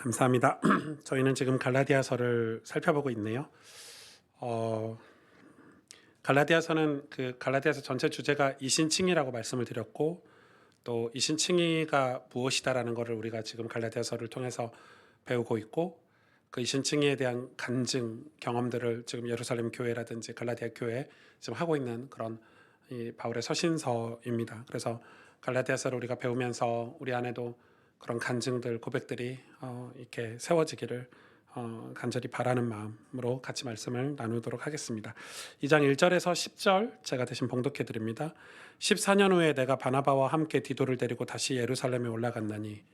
감사합니다. 저희는 지금 갈라디아서를 살펴보고 있네요. 어, 갈라디아서는 갈라디아서 전체 주제가 이신칭의라고 말씀을 드렸고, 또 이신칭의가 무엇이다라는 것을 우리가 지금 갈라디아서를 통해서 배우고 있고, 그 이신칭의에 대한 간증 경험들을 지금 예루살렘 교회라든지 갈라디아 교회 지금 하고 있는 그런 이 바울의 서신서입니다. 그래서 갈라디아서를 우리가 배우면서 우리 안에도 그런 간증들, 고백들이 이렇게 세워지기를 간절히 바라는 마음으로 같이 말씀을 나누도록 하겠습니다. 2장 1절에서 10절 제가 대신 봉독해 드립니다. 14년 후에 내가 바나바와 함께 디도를 데리고 다시 예루살렘에 올라갔나니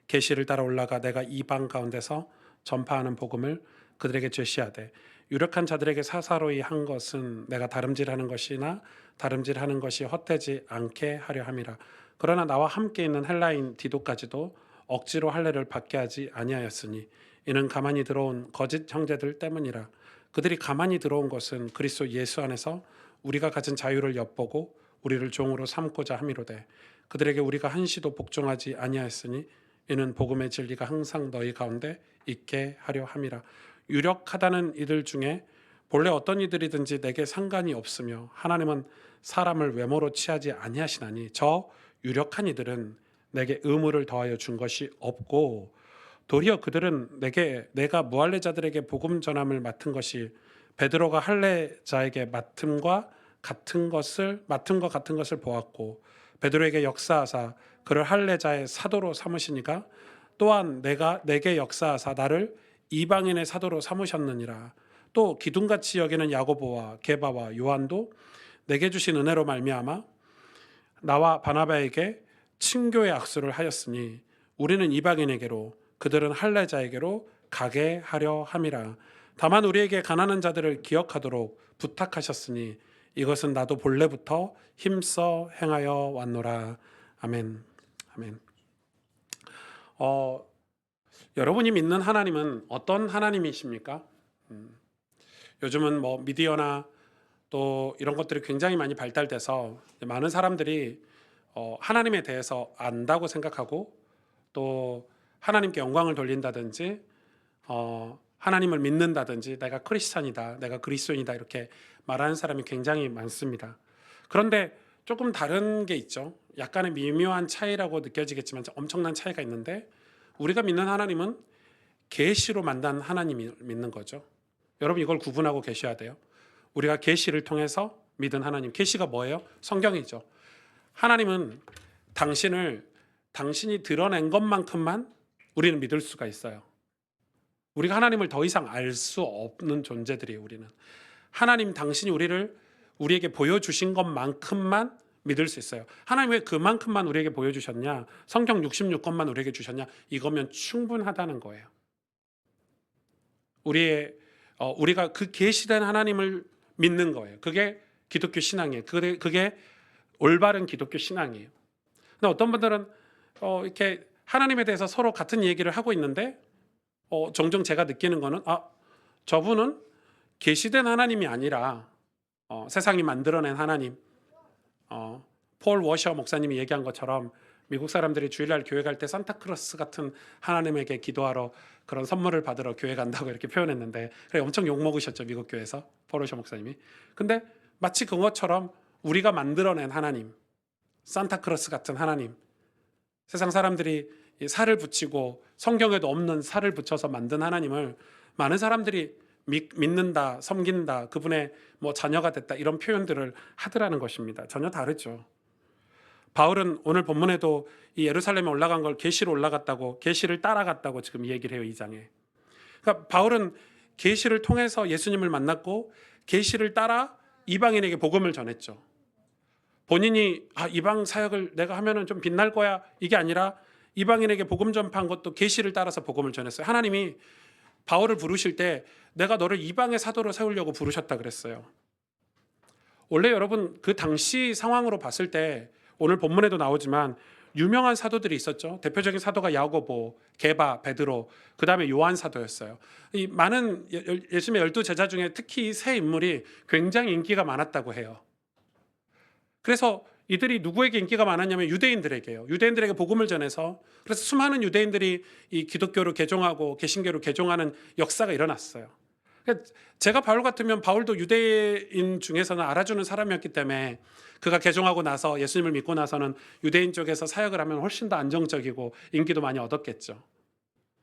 계시를 따라 올라가 내가 이방 가운데서 전파하는 복음을 그들에게 제시하되 유력한 자들에게 사사로이 한 것은 내가 다름질하는 것이나 다름질하는 것이 헛되지 않게 하려 함이라. 그러나 나와 함께 있는 헬라인 디도까지도 억지로 할례를 받게 하지 아니하였으니 이는 가만히 들어온 거짓 형제들 때문이라. 그들이 가만히 들어온 것은 그리스도 예수 안에서 우리가 가진 자유를 엿보고 우리를 종으로 삼고자 함이로되 그들에게 우리가 한시도 복종하지 아니하였으니 이는 복음의 진리가 항상 너희 가운데 있게 하려 함이라. 유력하다는 이들 중에 본래 어떤 이들이든지 내게 상관이 없으며 하나님은 사람을 외모로 취하지 아니하시나니 저 유력한 이들은 내게 의무를 더하여 준 것이 없고 도리어 그들은 내가 무할례자들에게 복음 전함을 맡은 것이 베드로가 할례자에게 맡음과 같은 것을 보았고 베드로에게 역사하사 그를 할례자의 사도로 삼으시니까 또한 내게 역사하사 나를 이방인의 사도로 삼으셨느니라. 또 기둥같이 여기는 야고보와 게바와 요한도 내게 주신 은혜로 말미암아 나와 바나바에게 친교의 악수를 하였으니 우리는 이방인에게로 그들은 할례자에게로 가게 하려 함이라. 다만 우리에게 가난한 자들을 기억하도록 부탁하셨으니 이것은 나도 본래부터 힘써 행하여 왔노라. 아멘. 아멘. 여러분이 믿는 하나님은 어떤 하나님이십니까? 요즘은 뭐 미디어나 또 이런 것들이 굉장히 많이 발달돼서 많은 사람들이 하나님에 대해서 안다고 생각하고 또 하나님께 영광을 돌린다든지 하나님을 믿는다든지 내가 크리스찬이다, 내가 그리스도인이다 이렇게 말하는 사람이 굉장히 많습니다. 그런데 조금 다른 게 있죠. 약간의 미묘한 차이라고 느껴지겠지만 엄청난 차이가 있는데 우리가 믿는 하나님은 계시로 만난 하나님을 믿는 거죠. 여러분 이걸 구분하고 계셔야 돼요. 우리가 계시를 통해서 믿은 하나님, 계시가 뭐예요? 성경이죠. 하나님은 당신이 드러낸 것만큼만 우리는 믿을 수가 있어요. 우리가 하나님을 더 이상 알 수 없는 존재들이에요. 우리는 하나님 당신이 우리에게 보여주신 것만큼만 믿을 수 있어요. 하나님 왜 그만큼만 우리에게 보여주셨냐? 성경 66권만 우리에게 주셨냐? 이거면 충분하다는 거예요. 우리가 그 계시된 하나님을 믿는 거예요. 그게 기독교 신앙이에요. 그게 올바른 기독교 신앙이에요. 근데 어떤 분들은 이렇게 하나님에 대해서 서로 같은 얘기를 하고 있는데 종종 제가 느끼는 거는 저분은 계시된 하나님이 아니라 세상이 만들어낸 하나님. 폴 워셔 목사님이 얘기한 것처럼 미국 사람들이 주일날 교회 갈 때 산타크로스 같은 하나님에게 기도하러 그런 선물을 받으러 교회 간다고 이렇게 표현했는데 그래 엄청 욕먹으셨죠. 미국 교회에서 폴 워셔 목사님이. 근데 마치 그것처럼 우리가 만들어낸 하나님, 산타크로스 같은 하나님, 세상 사람들이 살을 붙이고 성경에도 없는 살을 붙여서 만든 하나님을 많은 사람들이 믿는다, 섬긴다, 그분의 뭐 자녀가 됐다 이런 표현들을 하더라는 것입니다. 전혀 다르죠. 바울은 오늘 본문에도 이 예루살렘에 올라간 걸 계시로 올라갔다고, 계시를 따라갔다고 지금 얘기를 해요. 2장에. 그러니까 바울은 계시를 통해서 예수님을 만났고 계시를 따라 이방인에게 복음을 전했죠. 본인이 이방 사역을 내가 하면은 좀 빛날 거야 이게 아니라 이방인에게 복음 전파한 것도 계시를 따라서 복음을 전했어요. 하나님이 바울을 부르실 때 내가 너를 이방의 사도로 세우려고 부르셨다 그랬어요. 원래 여러분 그 당시 상황으로 봤을 때 오늘 본문에도 나오지만 유명한 사도들이 있었죠. 대표적인 사도가 야고보, 게바, 베드로, 그 다음에 요한 사도였어요. 이 많은 예수님의 12제자 중에 특히 세 인물이 굉장히 인기가 많았다고 해요. 그래서 이들이 누구에게 인기가 많았냐면 유대인들에게요. 유대인들에게 복음을 전해서 그래서 수많은 유대인들이 이 기독교로 개종하고 개신교로 개종하는 역사가 일어났어요. 그러니까 제가 바울 같으면 바울도 유대인 중에서는 알아주는 사람이었기 때문에 그가 개종하고 나서 예수님을 믿고 나서는 유대인 쪽에서 사역을 하면 훨씬 더 안정적이고 인기도 많이 얻었겠죠.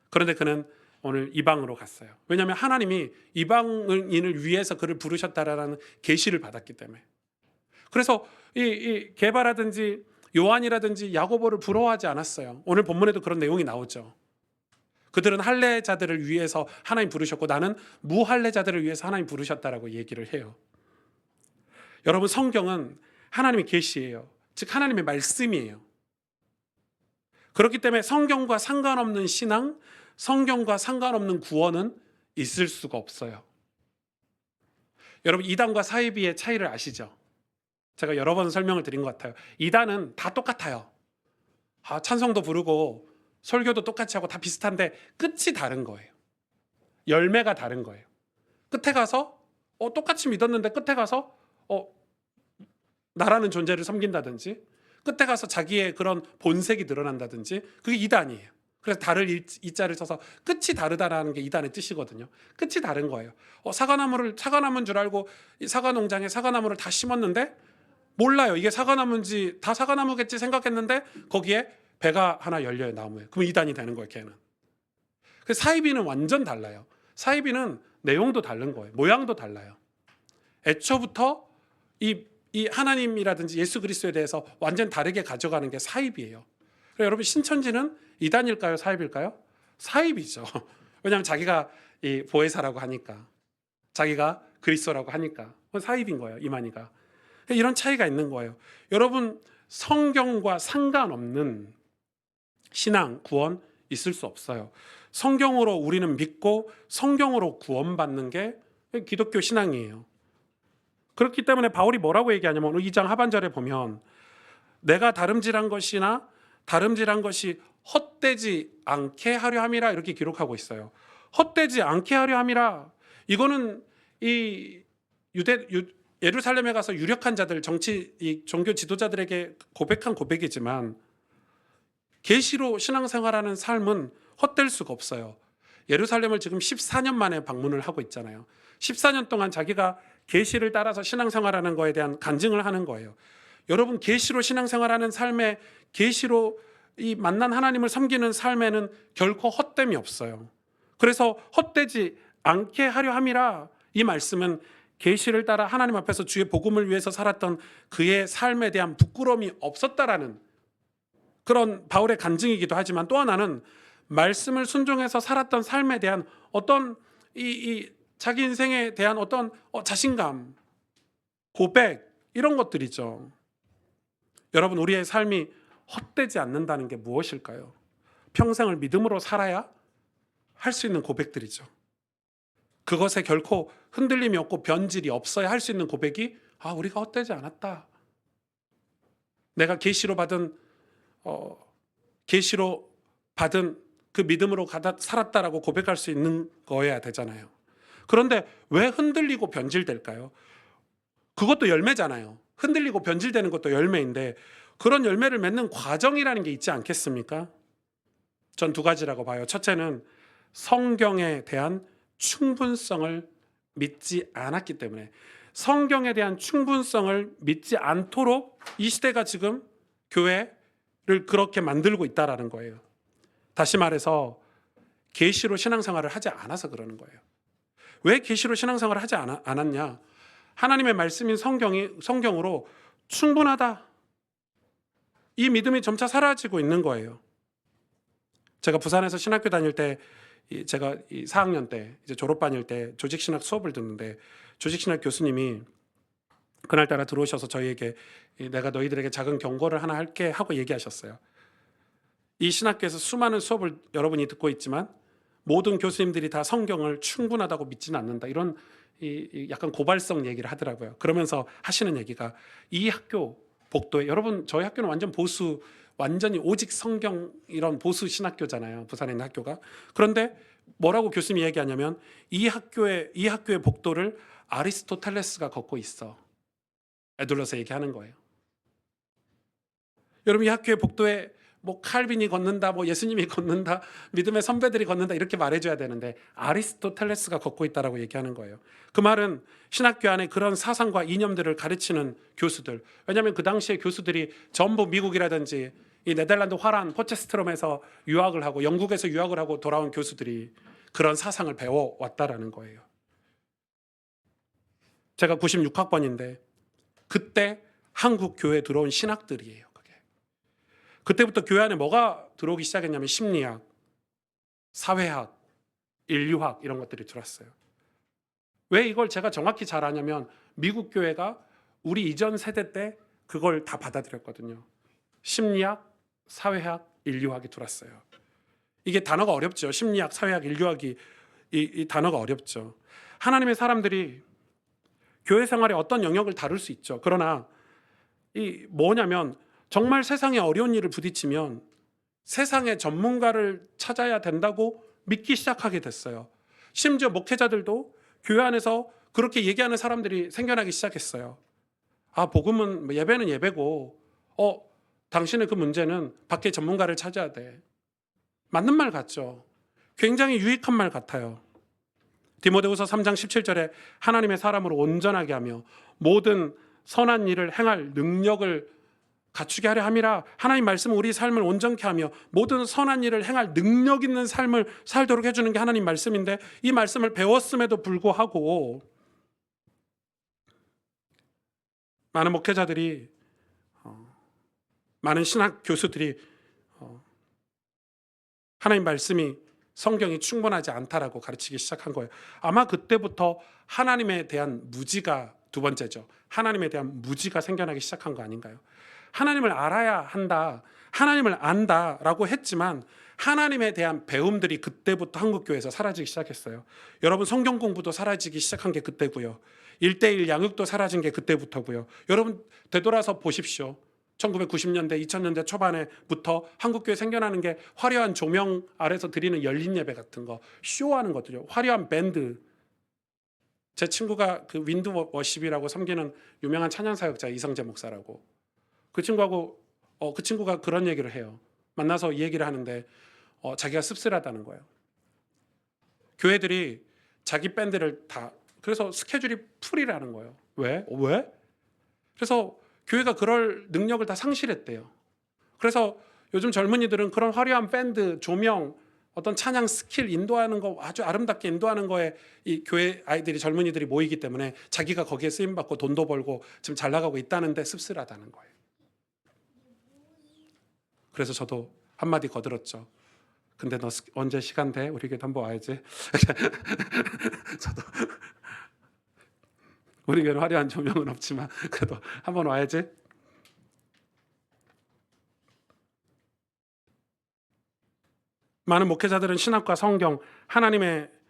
그런데 그는 오늘 이방으로 갔어요. 왜냐하면 하나님이 이방인을 위해서 그를 부르셨다라는 계시를 받았기 때문에. 그래서 이 게바라든지 요한이라든지 야고보를 부러워하지 않았어요. 오늘 본문에도 그런 내용이 나오죠. 그들은 할례자들을 위해서 하나님 부르셨고 나는 무할례자들을 위해서 하나님 부르셨다라고 얘기를 해요. 여러분, 성경은 하나님의 계시예요. 즉 하나님의 말씀이에요. 그렇기 때문에 성경과 상관없는 신앙, 성경과 상관없는 구원은 있을 수가 없어요. 여러분, 이단과 사이비의 차이를 아시죠? 제가 여러 번 설명을 드린 것 같아요. 이단은 다 똑같아요. 찬송도 부르고 설교도 똑같이 하고 다 비슷한데 끝이 다른 거예요. 열매가 다른 거예요. 끝에 가서 똑같이 믿었는데 끝에 가서 나라는 존재를 섬긴다든지 끝에 가서 자기의 그런 본색이 드러난다든지 그게 이단이에요. 그래서 다를 이자를 써서 끝이 다르다라는 게 이단의 뜻이거든요. 끝이 다른 거예요. 사과나무인 줄 알고 사과 농장에 사과나무를 다 심었는데 몰라요. 이게 사과나무인지 다 사과나무겠지 생각했는데 거기에 배가 하나 열려요, 나무에. 그럼 이단이 되는 거예요, 걔는. 사이비는 완전 달라요. 사이비는 내용도 다른 거예요. 모양도 달라요. 애초부터 이 하나님이라든지 예수 그리스도에 대해서 완전 다르게 가져가는 게 사이비예요. 여러분, 신천지는 이단일까요, 사이비일까요? 사이비죠. 왜냐하면 자기가 이 보혜사라고 하니까, 자기가 그리스도라고 하니까 사이비인 거예요, 이만희가. 이런 차이가 있는 거예요. 여러분, 성경과 상관없는 신앙, 구원 있을 수 없어요. 성경으로 우리는 믿고 성경으로 구원받는 게 기독교 신앙이에요. 그렇기 때문에 바울이 뭐라고 얘기하냐면 2장 하반절에 보면 내가 다름질한 것이나 다름질한 것이 헛되지 않게 하려 함이라 이렇게 기록하고 있어요. 헛되지 않게 하려 함이라, 이거는 이 예루살렘에 가서 유력한 자들, 종교 지도자들에게 고백한 고백이지만 계시로 신앙생활하는 삶은 헛될 수가 없어요. 예루살렘을 지금 14년 만에 방문을 하고 있잖아요. 14년 동안 자기가 계시를 따라서 신앙생활하는 거에 대한 간증을 하는 거예요. 여러분, 계시로 신앙생활하는 삶에, 계시로 이 만난 하나님을 섬기는 삶에는 결코 헛됨이 없어요. 그래서 헛되지 않게 하려 함이라, 이 말씀은 계시를 따라 하나님 앞에서 주의 복음을 위해서 살았던 그의 삶에 대한 부끄러움이 없었다라는 그런 바울의 간증이기도 하지만, 또 하나는 말씀을 순종해서 살았던 삶에 대한 어떤 자기 인생에 대한 어떤 자신감, 고백, 이런 것들이죠. 여러분, 우리의 삶이 헛되지 않는다는 게 무엇일까요? 평생을 믿음으로 살아야 할 수 있는 고백들이죠. 그것에 결코 흔들림이 없고 변질이 없어야 할 수 있는 고백이 우리가 헛되지 않았다. 내가 계시로 받은 그 믿음으로 살았다라고 고백할 수 있는 거여야 되잖아요. 그런데 왜 흔들리고 변질될까요? 그것도 열매잖아요. 흔들리고 변질되는 것도 열매인데 그런 열매를 맺는 과정이라는 게 있지 않겠습니까? 전 2가지라고 봐요. 첫째는 성경에 대한 충분성을 믿지 않았기 때문에, 성경에 대한 충분성을 믿지 않도록 이 시대가 지금 교회를 그렇게 만들고 있다라는 거예요. 다시 말해서 계시로 신앙생활을 하지 않아서 그러는 거예요. 왜 계시로 신앙생활을 하지 않았냐? 하나님의 말씀인 성경으로 충분하다, 이 믿음이 점차 사라지고 있는 거예요. 제가 부산에서 신학교 다닐 때, 제가 4학년 때 이제 졸업반일 때 조직신학 수업을 듣는데 조직신학 교수님이 그날따라 들어오셔서 저희에게 내가 너희들에게 작은 경고를 하나 할게 하고 얘기하셨어요. 이 신학교에서 수많은 수업을 여러분이 듣고 있지만 모든 교수님들이 다 성경을 충분하다고 믿지는 않는다, 이런 약간 고발성 얘기를 하더라고요. 그러면서 하시는 얘기가, 이 학교 복도에, 여러분 저희 학교는 완전히 오직 성경, 이런 보수 신학교잖아요, 부산에 있는 학교가. 그런데 뭐라고 교수님이 얘기하냐면 이 학교의 복도를 아리스토텔레스가 걷고 있어, 에둘러서 얘기하는 거예요. 여러분 이 학교의 복도에 뭐 칼빈이 걷는다, 뭐 예수님이 걷는다, 믿음의 선배들이 걷는다 이렇게 말해줘야 되는데 아리스토텔레스가 걷고 있다라고 얘기하는 거예요. 그 말은 신학교 안에 그런 사상과 이념들을 가르치는 교수들, 왜냐하면 그 당시에 교수들이 전부 미국이라든지 이 네덜란드 화란 포체스트롬에서 유학을 하고 영국에서 유학을 하고 돌아온 교수들이 그런 사상을 배워왔다라는 거예요. 제가 96학번인데 그때 한국 교회에 들어온 신학들이에요. 그때부터 교회 안에 뭐가 들어오기 시작했냐면 심리학, 사회학, 인류학 이런 것들이 들어왔어요. 왜 이걸 제가 정확히 잘 아냐면 미국 교회가 우리 이전 세대 때 그걸 다 받아들였거든요. 심리학, 사회학, 인류학이 들어왔어요. 이게 단어가 어렵죠. 심리학, 사회학, 인류학이 이 단어가 어렵죠. 하나님의 사람들이 교회 생활에 어떤 영역을 다룰 수 있죠. 그러나 이 뭐냐면 정말 세상에 어려운 일을 부딪히면 세상의 전문가를 찾아야 된다고 믿기 시작하게 됐어요. 심지어 목회자들도 교회 안에서 그렇게 얘기하는 사람들이 생겨나기 시작했어요. 아, 복음은 예배는 예배고 당신의 그 문제는 밖에 전문가를 찾아야 돼. 맞는 말 같죠. 굉장히 유익한 말 같아요. 디모데후서 3장 17절에 하나님의 사람으로 온전하게 하며 모든 선한 일을 행할 능력을 갖추게 하려 함이라. 하나님 말씀은 우리 삶을 온전케 하며 모든 선한 일을 행할 능력 있는 삶을 살도록 해주는 게 하나님 말씀인데 이 말씀을 배웠음에도 불구하고 많은 목회자들이 많은 신학 교수들이 하나님 말씀이 성경이 충분하지 않다라고 가르치기 시작한 거예요. 아마 그때부터 하나님에 대한 무지가 두 번째죠. 하나님에 대한 무지가 생겨나기 시작한 거 아닌가요? 하나님을 알아야 한다, 하나님을 안다라고 했지만 하나님에 대한 배움들이 그때부터 한국교회에서 사라지기 시작했어요. 여러분 성경 공부도 사라지기 시작한 게 그때고요. 1:1 양육도 사라진 게 그때부터고요. 여러분 되돌아서 보십시오. 1990년대, 2000년대 초반에부터 한국교회 생겨나는 게 화려한 조명 아래서 드리는 열린 예배 같은 거, 쇼하는 것들이요. 화려한 밴드. 제 친구가 그 윈드 워십이라고 섬기는 유명한 찬양 사역자 이성재 목사라고. 그 친구가 그런 얘기를 해요. 만나서 이 얘기를 하는데 자기가 씁쓸하다는 거예요. 교회들이 자기 밴드를 다 그래서 스케줄이 풀이라는 거예요. 왜? 그래서 교회가 그럴 능력을 다 상실했대요. 그래서 요즘 젊은이들은 그런 화려한 밴드, 조명, 어떤 찬양 스킬 인도하는 거 아주 아름답게 인도하는 거에 이 교회 아이들이 젊은이들이 모이기 때문에 자기가 거기에 쓰임 받고 돈도 벌고 지금 잘 나가고 있다는데 씁쓸하다는 거예요. 그래서 저도 한마디 거들었죠. 근데 너 언제 시간 돼? 우리 교회 한번 와야지. 저도 우리 교회는 화려한 조명은 없지만 그래도 한번 와야지. 많은 목회자들은 신학과 성경, 하나님을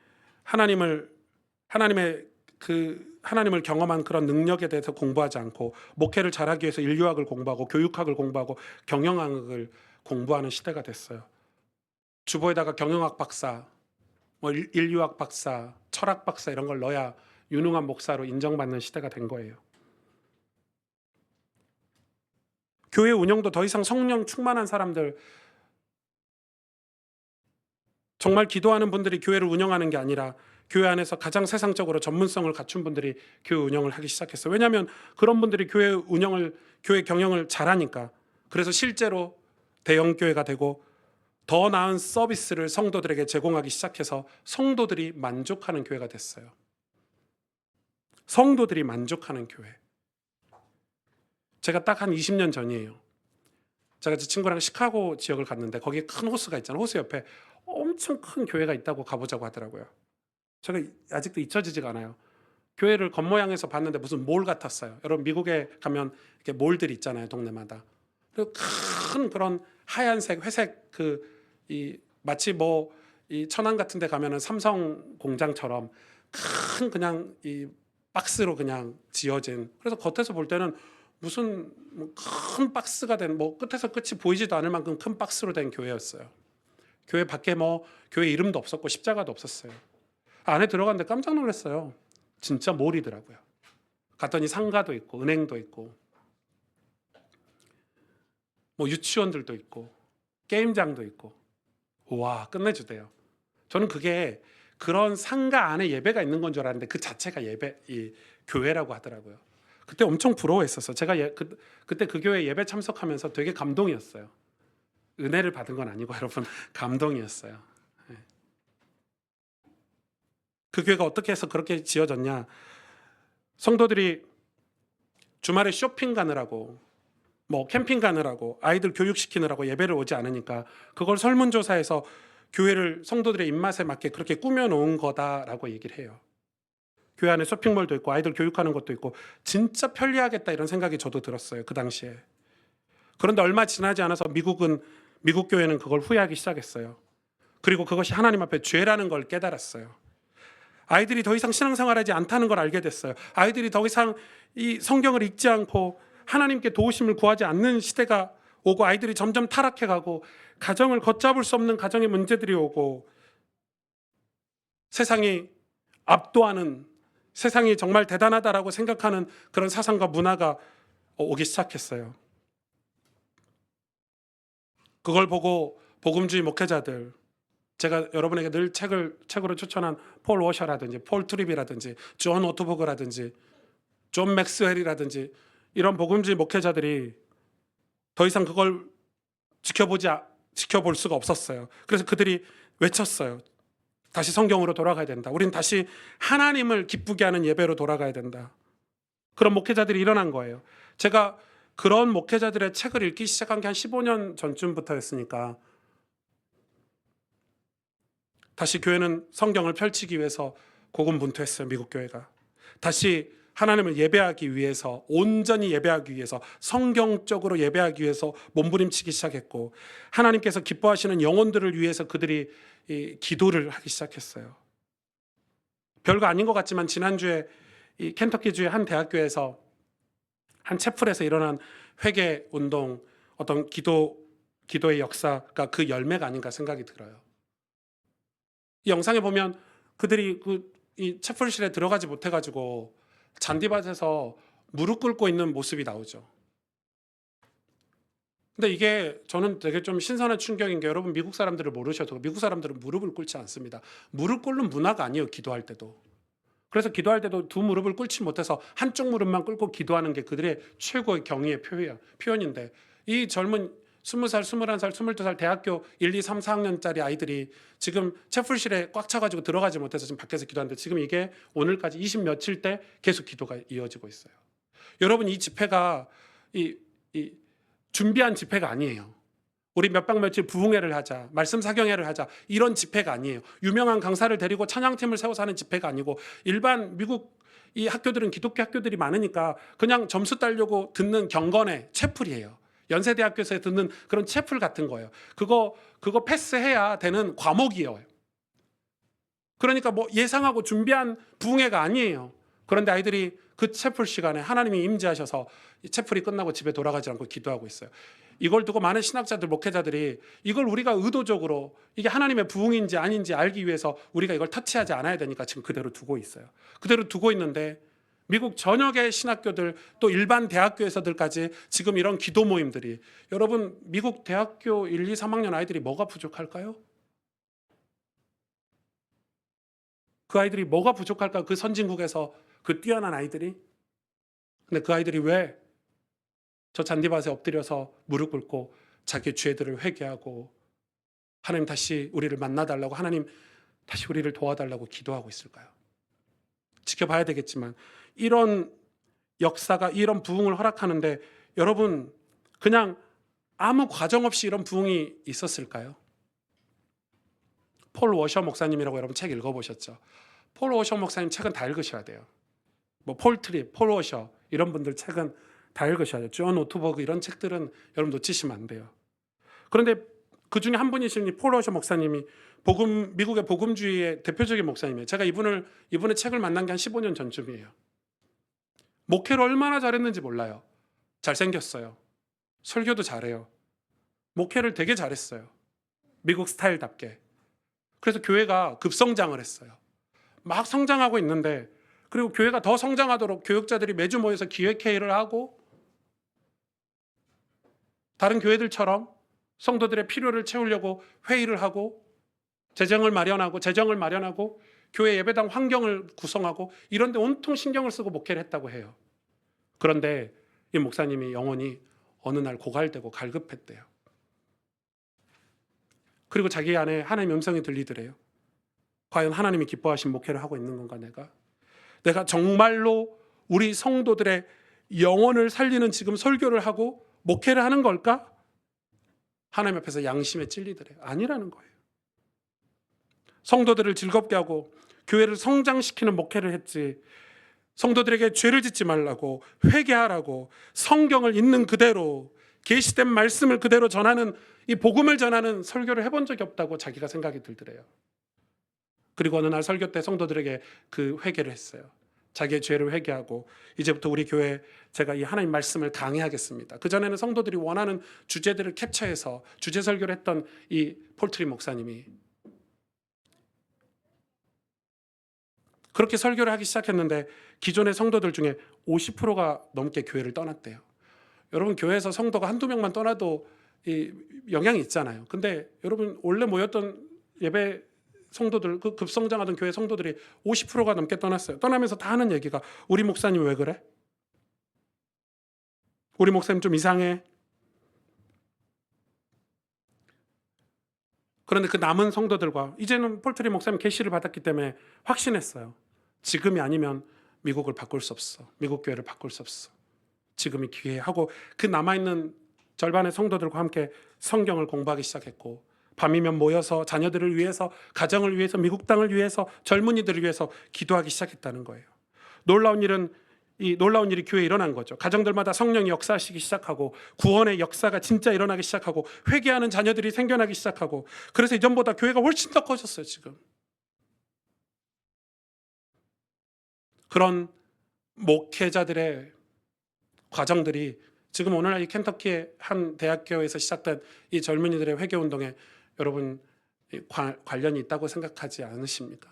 경험한 그런 능력에 대해서 공부하지 않고 목회를 잘하기 위해서 인류학을 공부하고 교육학을 공부하고 경영학을 공부하는 시대가 됐어요. 주보에다가 경영학 박사, 인류학 박사, 철학 박사 이런 걸 넣어야 유능한 목사로 인정받는 시대가 된 거예요. 교회 운영도 더 이상 성령 충만한 사람들, 정말 기도하는 분들이 교회를 운영하는 게 아니라 교회 안에서 가장 세상적으로 전문성을 갖춘 분들이 교회 운영을 하기 시작했어요. 왜냐하면 그런 분들이 교회 경영을 잘하니까. 그래서 실제로 대형 교회가 되고 더 나은 서비스를 성도들에게 제공하기 시작해서 성도들이 만족하는 교회가 됐어요. 성도들이 만족하는 교회. 제가 딱 한 20년 전이에요. 제가 제 친구랑 시카고 지역을 갔는데 거기에 큰 호수가 있잖아요. 호수 옆에 엄청 큰 교회가 있다고 가보자고 하더라고요. 제가 아직도 잊혀지지가 않아요. 교회를 겉모양에서 봤는데 무슨 몰 같았어요. 여러분 미국에 가면 이렇게 몰들이 있잖아요, 동네마다. 그리고 큰 그런 하얀색, 회색 마치 이 천안 같은 데 가면은 삼성 공장처럼 큰 그냥 이 박스로 그냥 지어진, 그래서 겉에서 볼 때는 무슨 큰 박스가 된 끝에서 끝이 보이지도 않을 만큼 큰 박스로 된 교회였어요. 교회 밖에 교회 이름도 없었고 십자가도 없었어요. 안에 들어갔는데 깜짝 놀랐어요. 진짜 몰이더라고요. 갔더니 상가도 있고 은행도 있고. 뭐 유치원들도 있고 게임장도 있고. 우와, 끝내주대요. 저는 그게 그런 상가 안에 예배가 있는 건 줄 알았는데 그 자체가 예배, 이 교회라고 하더라고요. 그때 엄청 부러워했었어. 제가 그때 그 교회 예배 참석하면서 되게 감동이었어요. 은혜를 받은 건 아니고 여러분, 감동이었어요. 예. 그 교회가 어떻게 해서 그렇게 지어졌냐? 성도들이 주말에 쇼핑 가느라고, 뭐 캠핑 가느라고, 아이들 교육시키느라고 예배를 오지 않으니까 그걸 설문조사해서 교회를 성도들의 입맛에 맞게 그렇게 꾸며놓은 거다라고 얘기를 해요. 교회 안에 쇼핑몰도 있고 아이들 교육하는 것도 있고 진짜 편리하겠다 이런 생각이 저도 들었어요, 그 당시에. 그런데 얼마 지나지 않아서 미국 교회는 그걸 후회하기 시작했어요. 그리고 그것이 하나님 앞에 죄라는 걸 깨달았어요. 아이들이 더 이상 신앙생활하지 않다는 걸 알게 됐어요. 아이들이 더 이상 이 성경을 읽지 않고 하나님께 도우심을 구하지 않는 시대가 오고 아이들이 점점 타락해가고 가정을 걷잡을 수 없는 가정의 문제들이 오고 세상이 압도하는, 세상이 정말 대단하다라고 생각하는 그런 사상과 문화가 오기 시작했어요. 그걸 보고 복음주의 목회자들, 제가 여러분에게 늘 책으로 추천한 폴 워셔라든지 폴 트립이라든지 존 오토버그라든지 존 맥스웰이라든지 이런 복음주의 목회자들이 더 이상 그걸 지켜볼 수가 없었어요. 그래서 그들이 외쳤어요. 다시 성경으로 돌아가야 된다. 우린 다시 하나님을 기쁘게 하는 예배로 돌아가야 된다. 그런 목회자들이 일어난 거예요. 제가 그런 목회자들의 책을 읽기 시작한 게 한 15년 전쯤부터였으니까 다시 교회는 성경을 펼치기 위해서 고군분투했어요. 미국 교회가 다시 하나님을 예배하기 위해서, 온전히 예배하기 위해서, 성경적으로 예배하기 위해서 몸부림치기 시작했고 하나님께서 기뻐하시는 영혼들을 위해서 그들이 기도를 하기 시작했어요. 별거 아닌 것 같지만 지난주에 이 켄터키주의 한 대학교에서 한 채플에서 일어난 회개 운동, 어떤 기도의 역사가 그 열매가 아닌가 생각이 들어요. 이 영상에 보면 그들이 이 채플실에 들어가지 못해가지고 잔디밭에서 무릎 꿇고 있는 모습이 나오죠. 근데 이게 저는 되게 좀 신선한 충격인 게, 여러분 미국 사람들을 모르셔도 미국 사람들은 무릎을 꿇지 않습니다. 무릎 꿇는 문화가 아니에요, 기도할 때도. 그래서 기도할 때도 두 무릎을 꿇지 못해서 한쪽 무릎만 꿇고 기도하는 게 그들의 최고의 경의의 표현인데, 이 젊은 20살, 21살, 22살 대학교 1, 2, 3, 4학년짜리 아이들이 지금 채플실에 꽉 차가지고 들어가지 못해서 지금 밖에서 기도하는데, 지금 이게 오늘까지 20 며칠 때 계속 기도가 이어지고 있어요. 여러분, 이 집회가 이 준비한 집회가 아니에요. 우리 몇 박 며칠 부흥회를 하자, 말씀 사경회를 하자, 이런 집회가 아니에요. 유명한 강사를 데리고 찬양팀을 세워서 하는 집회가 아니고, 일반 미국 이 학교들은 기독교 학교들이 많으니까 그냥 점수 따려고 듣는 경건의 채플이에요. 연세대학교에서 듣는 그런 채플 같은 거예요. 그거 패스해야 되는 과목이에요. 그러니까 뭐 예상하고 준비한 부흥회가 아니에요. 그런데 아이들이 그 채플 시간에 하나님이 임재하셔서 이 채플이 끝나고 집에 돌아가지 않고 기도하고 있어요. 이걸 두고 많은 신학자들, 목회자들이 이걸 우리가 의도적으로 이게 하나님의 부흥인지 아닌지 알기 위해서 우리가 이걸 터치하지 않아야 되니까 지금 그대로 두고 있어요. 그대로 두고 있는데 미국 전역의 신학교들, 또 일반 대학교에서들까지 지금 이런 기도 모임들이, 여러분 미국 대학교 1, 2, 3학년 아이들이 뭐가 부족할까요? 그 아이들이 뭐가 부족할까요? 그 선진국에서 그 뛰어난 아이들이. 근데 그 아이들이 왜 저 잔디밭에 엎드려서 무릎 꿇고 자기 죄들을 회개하고 하나님 다시 우리를 만나달라고, 하나님 다시 우리를 도와달라고 기도하고 있을까요? 지켜봐야 되겠지만, 이런 역사가 이런 부흥을 허락하는데 여러분 그냥 아무 과정 없이 이런 부흥이 있었을까요? 폴 워셔 목사님이라고 여러분 책 읽어보셨죠? 폴 워셔 목사님 책은 다 읽으셔야 돼요. 뭐 폴 트립, 폴 워셔 이런 분들 책은 다 읽으셔야 돼요. 존 오토버그 이런 책들은 여러분 놓치시면 안 돼요. 그런데 그 중에 한 분이신 폴 워셔 목사님이 미국의 복음주의의 대표적인 목사님이에요. 제가 이분의 책을 만난 게 한 15년 전쯤이에요. 목회를 얼마나 잘했는지 몰라요. 잘생겼어요. 설교도 잘해요. 목회를 되게 잘했어요. 미국 스타일답게. 그래서 교회가 급성장을 했어요. 막 성장하고 있는데, 그리고 교회가 더 성장하도록 교육자들이 매주 모여서 기획회의를 하고 다른 교회들처럼 성도들의 필요를 채우려고 회의를 하고 재정을 마련하고 교회 예배당 환경을 구성하고 이런 데 온통 신경을 쓰고 목회를 했다고 해요. 그런데 이 목사님이 영혼이 어느 날 고갈되고 갈급했대요. 그리고 자기 안에 하나님의 음성이 들리더래요. 과연 하나님이 기뻐하신 목회를 하고 있는 건가 내가 정말로 우리 성도들의 영혼을 살리는 지금 설교를 하고 목회를 하는 걸까? 하나님 앞에서 양심에 찔리더래요. 아니라는 거예요. 성도들을 즐겁게 하고 교회를 성장시키는 목회를 했지, 성도들에게 죄를 짓지 말라고, 회개하라고, 성경을 있는 그대로 계시된 말씀을 그대로 전하는, 이 복음을 전하는 설교를 해본 적이 없다고 자기가 생각이 들더래요. 그리고 어느 날 설교 때 성도들에게 그 회개를 했어요. 자기의 죄를 회개하고 이제부터 우리 교회 제가 이 하나님 말씀을 강해하겠습니다. 그전에는 성도들이 원하는 주제들을 캡처해서 주제 설교를 했던 이 폴트리 목사님이 그렇게 설교를 하기 시작했는데 기존의 성도들 중에 50%가 넘게 교회를 떠났대요. 여러분, 교회에서 성도가 한두 명만 떠나도 이 영향이 있잖아요. 근데 여러분, 원래 모였던 예배 성도들, 그 급성장하던 교회 성도들이 50%가 넘게 떠났어요. 떠나면서 다 하는 얘기가, 우리 목사님 왜 그래? 우리 목사님 좀 이상해. 그런데 그 남은 성도들과 이제는 폴트리 목사님 계시를 받았기 때문에 확신했어요. 지금이 아니면 미국을 바꿀 수 없어. 미국 교회를 바꿀 수 없어. 지금이 기회하고 그 남아있는 절반의 성도들과 함께 성경을 공부하기 시작했고, 밤이면 모여서 자녀들을 위해서, 가정을 위해서, 미국 땅을 위해서, 젊은이들을 위해서 기도하기 시작했다는 거예요. 놀라운 일이 교회에 일어난 거죠. 가정들마다 성령이 역사하시기 시작하고, 구원의 역사가 진짜 일어나기 시작하고, 회개하는 자녀들이 생겨나기 시작하고, 그래서 이전보다 교회가 훨씬 더 커졌어요. 지금 그런 목회자들의 과정들이 지금 오늘날 이 켄터키의 한 대학교에서 시작된 이 젊은이들의 회개 운동에 여러분 관련이 있다고 생각하지 않으십니까?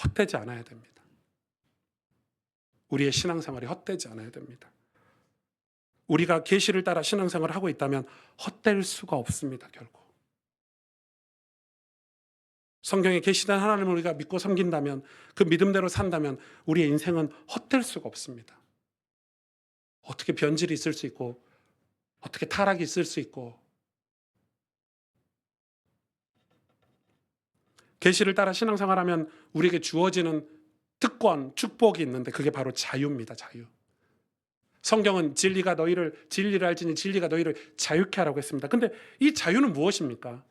헛되지 않아야 됩니다. 우리의 신앙생활이 헛되지 않아야 됩니다. 우리가 계시를 따라 신앙생활을 하고 있다면 헛될 수가 없습니다. 결국 성경에 계시된 하나님을 우리가 믿고 섬긴다면, 그 믿음대로 산다면 우리의 인생은 헛될 수가 없습니다. 어떻게 변질이 있을 수 있고, 어떻게 타락이 있을 수 있고, 계시를 따라 신앙생활하면 우리에게 주어지는 특권, 축복이 있는데 그게 바로 자유입니다. 자유. 성경은 진리를 알지니 진리가 너희를 자유케 하라고 했습니다. 근데 이 자유는 무엇입니까?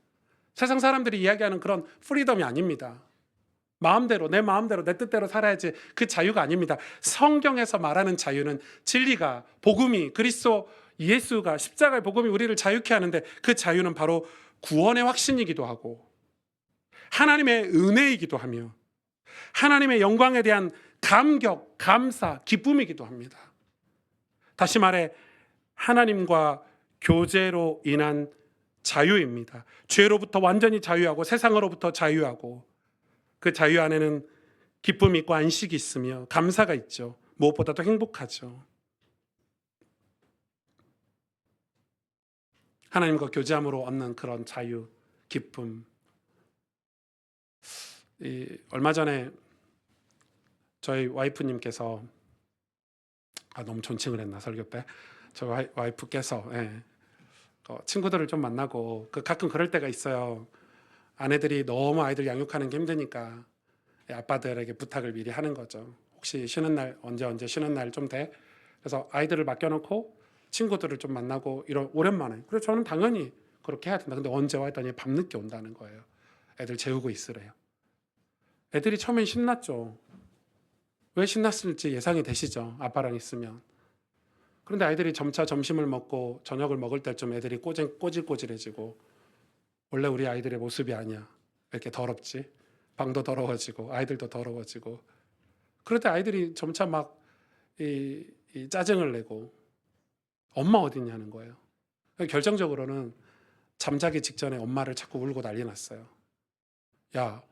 세상 사람들이 이야기하는 그런 프리덤이 아닙니다. 내 마음대로 내 뜻대로 살아야지, 그 자유가 아닙니다. 성경에서 말하는 자유는 진리가, 복음이, 그리스도 예수가, 십자가의 복음이 우리를 자유케 하는데, 그 자유는 바로 구원의 확신이기도 하고 하나님의 은혜이기도 하며 하나님의 영광에 대한 감격, 감사, 기쁨이기도 합니다. 다시 말해 하나님과 교제로 인한 자유입니다. 죄로부터 완전히 자유하고 세상으로부터 자유하고, 그 자유 안에는 기쁨이 있고 안식이 있으며 감사가 있죠. 무엇보다도 행복하죠. 하나님과 교제함으로 얻는 그런 자유, 기쁨. 얼마 전에 저희 와이프님께서, 너무 존칭을 했나 설교 때, 저희 와이프께서 친구들을 좀 만나고, 가끔 그럴 때가 있어요. 아내들이 너무 아이들 양육하는 게 힘드니까 아빠들에게 부탁을 미리 하는 거죠. 혹시 쉬는 날, 언제 쉬는 날 좀 돼? 그래서 아이들을 맡겨놓고 친구들을 좀 만나고 오랜만에. 그래서 저는 당연히 그렇게 해야 된다. 근데 언제 와? 했더니 밤늦게 온다는 거예요. 애들 재우고 있으래요. 애들이 처음엔 신났죠. 왜 신났을지 예상이 되시죠? 아빠랑 있으면. 그런데 아이들이 점차 점심을 먹고 저녁을 먹을 때쯤 애들이 꼬질꼬질해지고, 원래 우리 아이들의 모습이 아니야. 왜 이렇게 더럽지? 방도 더러워지고 아이들도 더러워지고. 그럴 때 아이들이 점차 막 이 짜증을 내고 엄마 어딨냐는 거예요. 결정적으로는 잠자기 직전에 엄마를 자꾸 울고 난리 났어요. 야,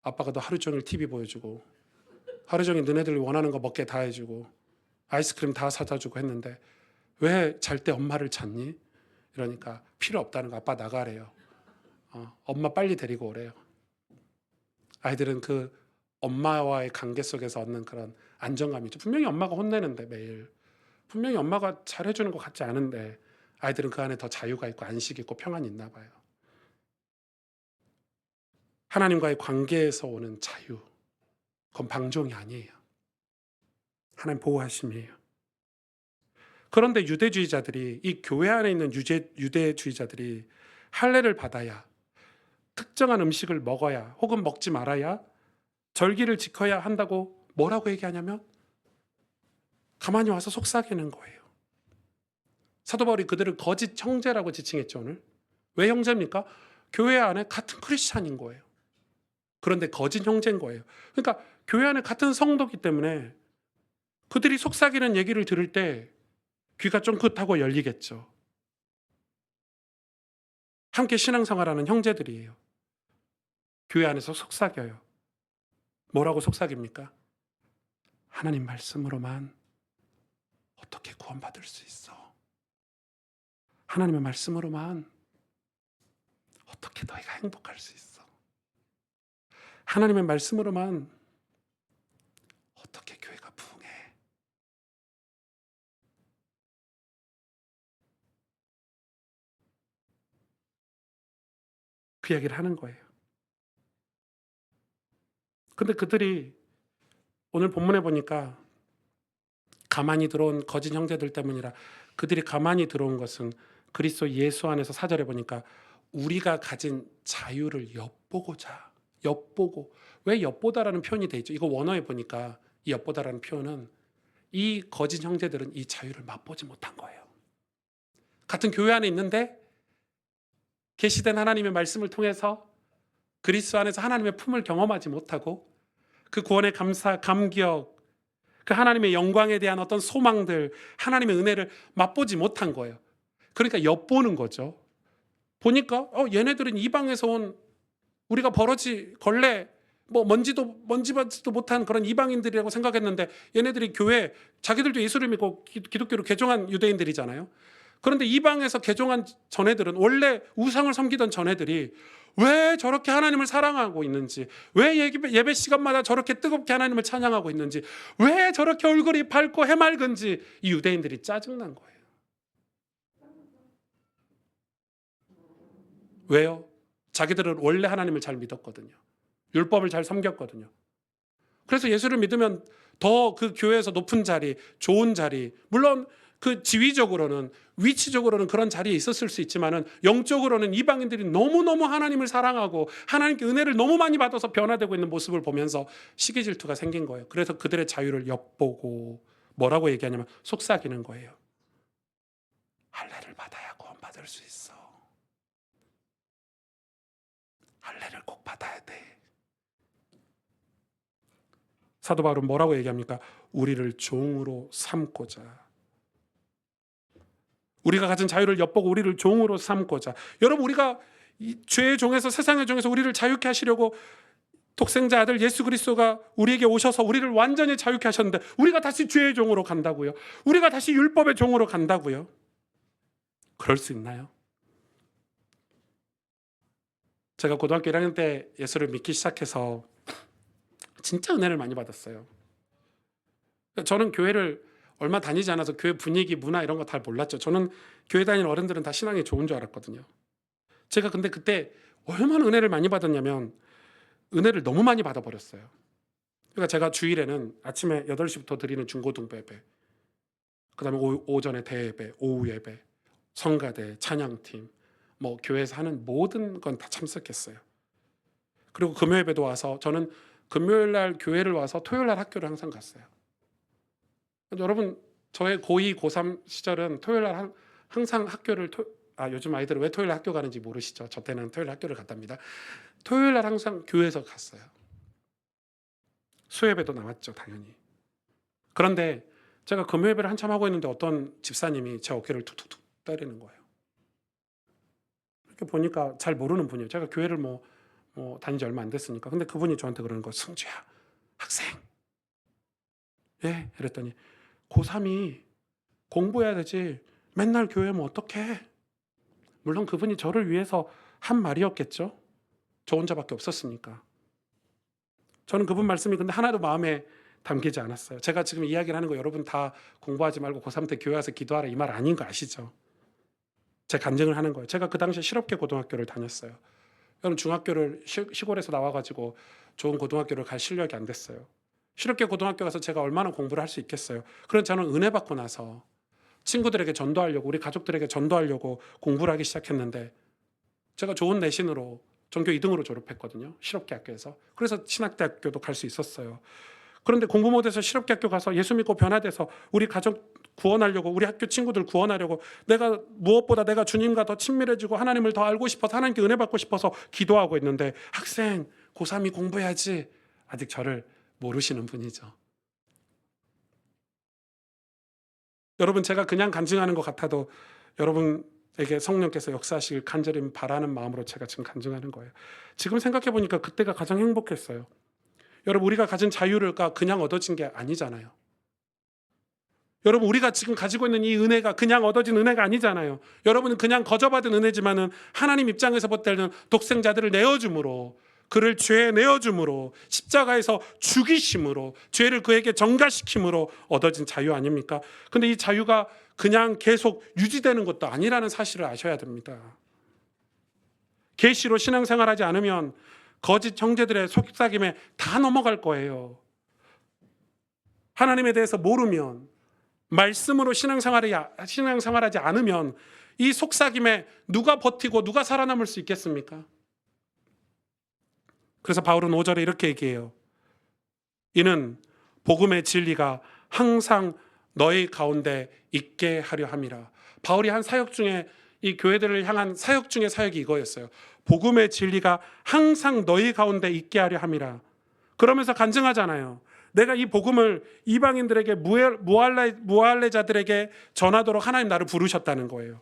아빠가 너 하루 종일 TV 보여주고 하루 종일 너네들이 원하는 거 먹게 다 해주고 아이스크림 다 사다 주고 했는데 왜 잘 때 엄마를 찾니? 이러니까 필요 없다는 거. 아빠 나가래요. 엄마 빨리 데리고 오래요. 아이들은 그 엄마와의 관계 속에서 얻는 그런 안정감이 있죠. 분명히 엄마가 혼내는데 매일 분명히 엄마가 잘해주는 것 같지 않은데 아이들은 그 안에 더 자유가 있고 안식이 있고 평안이 있나 봐요. 하나님과의 관계에서 오는 자유, 그건 방종이 아니에요. 하나님 보호하심이에요. 그런데 유대주의자들이, 이 교회 안에 있는 유대주의자들이 할례를 받아야, 특정한 음식을 먹어야 혹은 먹지 말아야, 절기를 지켜야 한다고 뭐라고 얘기하냐면 가만히 와서 속삭이는 거예요. 사도 바울이 그들을 거짓 형제라고 지칭했죠. 오늘 왜 형제입니까? 교회 안에 같은 크리스찬인 거예요. 그런데 거짓 형제인 거예요. 그러니까 교회 안에 같은 성도기 때문에 그들이 속삭이는 얘기를 들을 때 귀가 쫑긋하고 열리겠죠. 함께 신앙생활하는 형제들이에요. 교회 안에서 속삭여요. 뭐라고 속삭입니까? 하나님 말씀으로만 어떻게 구원받을 수 있어? 하나님의 말씀으로만 어떻게 너희가 행복할 수 있어? 하나님의 말씀으로만 어떻게 교회가 부흥해? 그 얘기를 하는 거예요. 근데 그들이 오늘 본문에 보니까 가만히 들어온 거짓 형제들 때문이라, 그들이 가만히 들어온 것은 그리스도 예수 안에서 4절에 보니까 우리가 가진 자유를 엿보고자. 엿보고. 왜 엿보다라는 표현이 돼 있죠? 이거 원어에 보니까 이 엿보다라는 표현은 이 거짓 형제들은 이 자유를 맛보지 못한 거예요. 같은 교회 안에 있는데 계시된 하나님의 말씀을 통해서 그리스도 안에서 하나님의 품을 경험하지 못하고 그 구원의 감사, 감격, 그 하나님의 영광에 대한 어떤 소망들, 하나님의 은혜를 맛보지 못한 거예요. 그러니까 엿보는 거죠. 보니까 얘네들은 이방에서 온, 우리가 버러지, 걸레, 뭐 먼지받지도 못한 그런 이방인들이라고 생각했는데 얘네들이 교회, 자기들도 예수를 믿고 기독교로 개종한 유대인들이잖아요. 그런데 이방에서 개종한 전애들은, 원래 우상을 섬기던 전애들이 왜 저렇게 하나님을 사랑하고 있는지, 왜 예배 시간마다 저렇게 뜨겁게 하나님을 찬양하고 있는지, 왜 저렇게 얼굴이 밝고 해맑은지 이 유대인들이 짜증난 거예요. 왜요? 자기들은 원래 하나님을 잘 믿었거든요. 율법을 잘 섬겼거든요. 그래서 예수를 믿으면 더 그 교회에서 높은 자리, 좋은 자리, 물론 그 지위적으로는, 위치적으로는 그런 자리에 있었을 수 있지만은 영적으로는 이방인들이 너무너무 하나님을 사랑하고 하나님께 은혜를 너무 많이 받아서 변화되고 있는 모습을 보면서 시기 질투가 생긴 거예요. 그래서 그들의 자유를 엿보고 뭐라고 얘기하냐면 속삭이는 거예요. 할례를 받아야 구원받을 수 있어. 할례를 꼭 받아야 돼. 사도 바울은 뭐라고 얘기합니까? 우리를 종으로 삼고자. 우리가 가진 자유를 엿보고 우리를 종으로 삼고자. 여러분, 우리가 이 죄의 종에서, 세상의 종에서 우리를 자유케 하시려고 독생자 아들 예수 그리스도가 우리에게 오셔서 우리를 완전히 자유케 하셨는데 우리가 다시 죄의 종으로 간다고요? 우리가 다시 율법의 종으로 간다고요? 그럴 수 있나요? 제가 고등학교 1학년 때 예수를 믿기 시작해서 진짜 은혜를 많이 받았어요. 저는 교회를 얼마 다니지 않아서 교회 분위기, 문화 이런 거 잘 몰랐죠. 저는 교회 다니는 어른들은 다 신앙이 좋은 줄 알았거든요. 제가 근데 그때 얼마나 은혜를 많이 받았냐면 은혜를 너무 많이 받아버렸어요. 그러니까 제가 주일에는 아침에 8시부터 드리는 중고등부 예배, 그 다음에 오전에 대예배, 오후 예배, 성가대, 찬양팀, 뭐 교회에서 하는 모든 건 다 참석했어요. 그리고 금요 예배도 와서, 저는 금요일 날 교회를 와서 토요일 날 학교를 항상 갔어요. 여러분, 저의 고2, 고3 시절은 토요일 날 항상 학교를, 요즘 아이들은 왜 토요일 날 학교 가는지 모르시죠? 저 때는 토요일 날 학교를 갔답니다. 토요일 날 항상 교회에서 갔어요. 수요예배도 나왔죠, 당연히. 그런데 제가 금요예배를 한참 하고 있는데 어떤 집사님이 제 어깨를 툭툭툭 때리는 거예요. 이렇게 보니까 잘 모르는 분이에요. 제가 교회를 다닌 지 얼마 안 됐으니까. 근데 그분이 저한테 그러는 거예요. 승주야, 학생. 예? 이랬더니 고3이 공부해야 되지. 맨날 교회 오면 어떡해? 물론 그분이 저를 위해서 한 말이었겠죠. 저 혼자밖에 없었으니까. 저는 그분 말씀이 근데 하나도 마음에 담기지 않았어요. 제가 지금 이야기를 하는 거 여러분 다 공부하지 말고 고3 때 교회 와서 기도하라 이 말 아닌 거 아시죠? 제 간증을 하는 거예요. 제가 그 당시에 실업계 고등학교를 다녔어요. 여러분 중학교를 시골에서 나와가지고 좋은 고등학교를 갈 실력이 안 됐어요. 실업계 고등학교 가서 제가 얼마나 공부를 할 수 있겠어요. 그래서 저는 은혜 받고 나서 친구들에게 전도하려고 우리 가족들에게 전도하려고 공부를 하기 시작했는데 제가 좋은 내신으로 전교 2등으로 졸업했거든요. 실업계 학교에서. 그래서 신학대학교도 갈 수 있었어요. 그런데 공부 못해서 실업계 학교 가서 예수 믿고 변화돼서 우리 가족 구원하려고 우리 학교 친구들 구원하려고 내가 무엇보다 내가 주님과 더 친밀해지고 하나님을 더 알고 싶어서 하나님께 은혜 받고 싶어서 기도하고 있는데 학생 고3이 공부해야지 아직 저를 모르시는 분이죠. 여러분 제가 그냥 간증하는 것 같아도 여러분에게 성령께서 역사하시길 간절히 바라는 마음으로 제가 지금 간증하는 거예요. 지금 생각해 보니까 그때가 가장 행복했어요. 여러분 우리가 가진 자유가 그냥 얻어진 게 아니잖아요. 여러분 우리가 지금 가지고 있는 이 은혜가 그냥 얻어진 은혜가 아니잖아요. 여러분은 그냥 거저받은 은혜지만은 하나님 입장에서 볼 때는 독생자들을 내어줌으로 그를 죄에 내어줌으로 십자가에서 죽이심으로 죄를 그에게 전가시킴으로 얻어진 자유 아닙니까? 근데 이 자유가 그냥 계속 유지되는 것도 아니라는 사실을 아셔야 됩니다. 계시로 신앙생활하지 않으면 거짓 형제들의 속삭임에 다 넘어갈 거예요. 하나님에 대해서 모르면 말씀으로 신앙생활하지 않으면 이 속삭임에 누가 버티고 누가 살아남을 수 있겠습니까? 그래서 바울은 5절에 이렇게 얘기해요. 이는 복음의 진리가 항상 너희 가운데 있게 하려 함이라. 바울이 한 사역 중에 이 교회들을 향한 사역 중에 사역이 이거였어요. 복음의 진리가 항상 너희 가운데 있게 하려 함이라. 그러면서 간증하잖아요. 내가 이 복음을 이방인들에게 무할례자들에게 전하도록 하나님 나를 부르셨다는 거예요.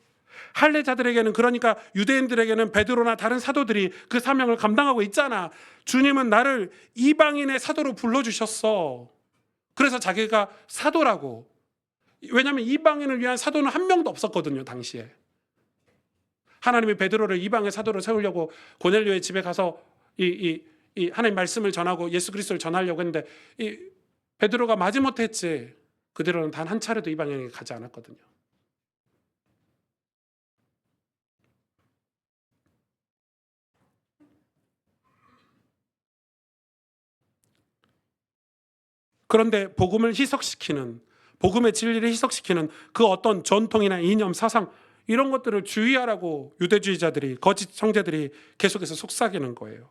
할례자들에게는 그러니까 유대인들에게는 베드로나 다른 사도들이 그 사명을 감당하고 있잖아. 주님은 나를 이방인의 사도로 불러주셨어. 그래서 자기가 사도라고. 왜냐하면 이방인을 위한 사도는 한 명도 없었거든요. 당시에. 하나님이 베드로를 이방의 사도로 세우려고 고넬료의 집에 가서 이 하나님 말씀을 전하고 예수 그리스도를 전하려고 했는데 이 베드로가 마지못해 했지. 그대로는 단 한 차례도 이방인에게 가지 않았거든요. 그런데 복음을 희석시키는, 복음의 진리를 희석시키는 그 어떤 전통이나 이념, 사상 이런 것들을 주의하라고 유대주의자들이, 거짓 형제들이 계속해서 속삭이는 거예요.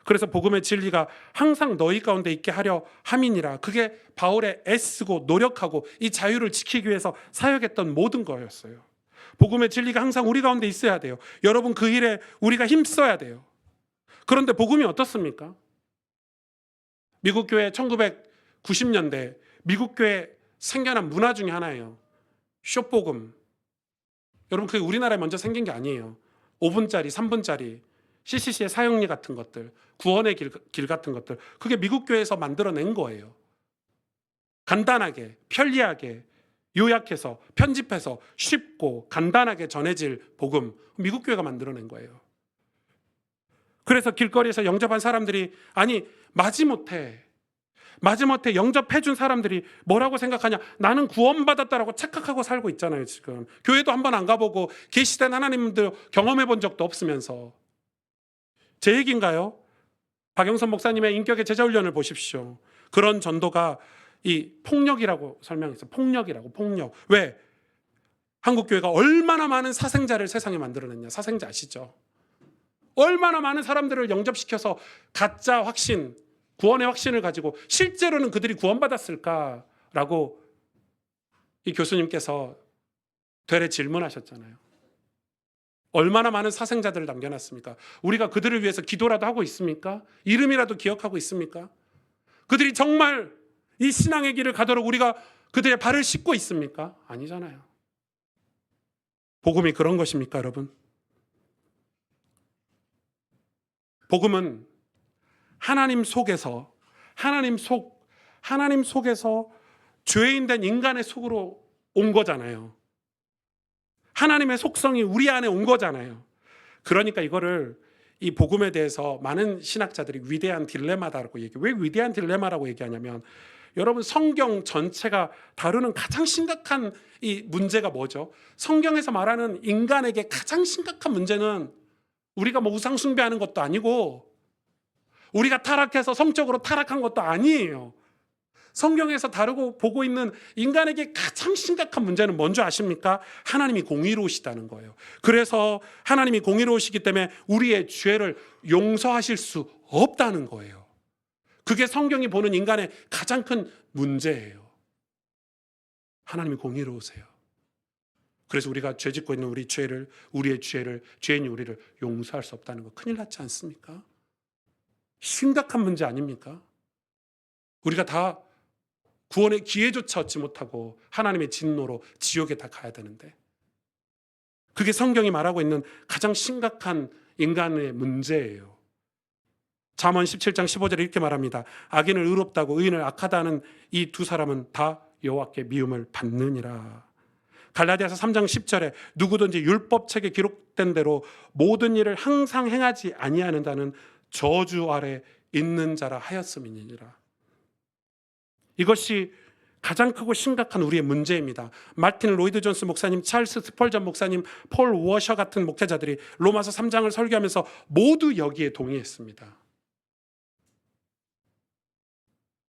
그래서 복음의 진리가 항상 너희 가운데 있게 하려 함이니라. 그게 바울의 애쓰고 노력하고 이 자유를 지키기 위해서 사역했던 모든 거였어요. 복음의 진리가 항상 우리 가운데 있어야 돼요. 여러분 그 일에 우리가 힘써야 돼요. 그런데 복음이 어떻습니까? 미국 교회 1990년대 미국 교회 생겨난 문화 중에 하나예요. 숏복음. 여러분 그게 우리나라에 먼저 생긴 게 아니에요. 5분짜리, 3분짜리 CCC의 사형리 같은 것들, 구원의 길 같은 것들, 그게 미국 교회에서 만들어낸 거예요. 간단하게, 편리하게, 요약해서, 편집해서 쉽고 간단하게 전해질 복음, 미국 교회가 만들어낸 거예요. 그래서 길거리에서 영접한 사람들이 아니 마지못해 영접해준 사람들이 뭐라고 생각하냐, 나는 구원받았다라고 착각하고 살고 있잖아요. 지금 교회도 한번 안 가보고 계시된 하나님들 경험해 본 적도 없으면서. 제 얘기인가요? 박영선 목사님의 인격의 제자훈련을 보십시오. 그런 전도가 이 폭력이라고 설명했어요. 폭력. 왜? 한국교회가 얼마나 많은 사생자를 세상에 만들어냈냐. 사생자 아시죠? 얼마나 많은 사람들을 영접시켜서 가짜 확신, 구원의 확신을 가지고 실제로는 그들이 구원받았을까라고 이 교수님께서 되레 질문하셨잖아요. 얼마나 많은 사생자들을 남겨놨습니까? 우리가 그들을 위해서 기도라도 하고 있습니까? 이름이라도 기억하고 있습니까? 그들이 정말 이 신앙의 길을 가도록 우리가 그들의 발을 씻고 있습니까? 아니잖아요. 복음이 그런 것입니까, 여러분? 복음은 하나님 속에서 죄인된 인간의 속으로 온 거잖아요. 하나님의 속성이 우리 안에 온 거잖아요. 그러니까 이거를 이 복음에 대해서 많은 신학자들이 위대한 딜레마다라고 얘기해요. 왜 위대한 딜레마라고 얘기하냐면 여러분 성경 전체가 다루는 가장 심각한 이 문제가 뭐죠? 성경에서 말하는 인간에게 가장 심각한 문제는 우리가 뭐 우상 숭배하는 것도 아니고 우리가 타락해서 성적으로 타락한 것도 아니에요. 성경에서 다루고 보고 있는 인간에게 가장 심각한 문제는 뭔지 아십니까? 하나님이 공의로우시다는 거예요. 그래서 하나님이 공의로우시기 때문에 우리의 죄를 용서하실 수 없다는 거예요. 그게 성경이 보는 인간의 가장 큰 문제예요. 하나님이 공의로우세요. 그래서 우리가 죄 짓고 있는 우리의 죄를, 죄인이 우리를 용서할 수 없다는 거 큰일 났지 않습니까? 심각한 문제 아닙니까? 우리가 다 구원의 기회조차 얻지 못하고 하나님의 진노로 지옥에 다 가야 되는데 그게 성경이 말하고 있는 가장 심각한 인간의 문제예요. 잠언 17장 15절에 이렇게 말합니다. 악인을 의롭다고 의인을 악하다는 이 두 사람은 다 여호와께 미움을 받느니라. 갈라디아서 3장 10절에 누구든지 율법책에 기록된 대로 모든 일을 항상 행하지 아니하는다는 저주 아래 있는 자라 하였음이니라. 이것이 가장 크고 심각한 우리의 문제입니다. 마틴 로이드 존스 목사님, 찰스 스펄전 목사님, 폴 워셔 같은 목회자들이 로마서 3장을 설교하면서 모두 여기에 동의했습니다.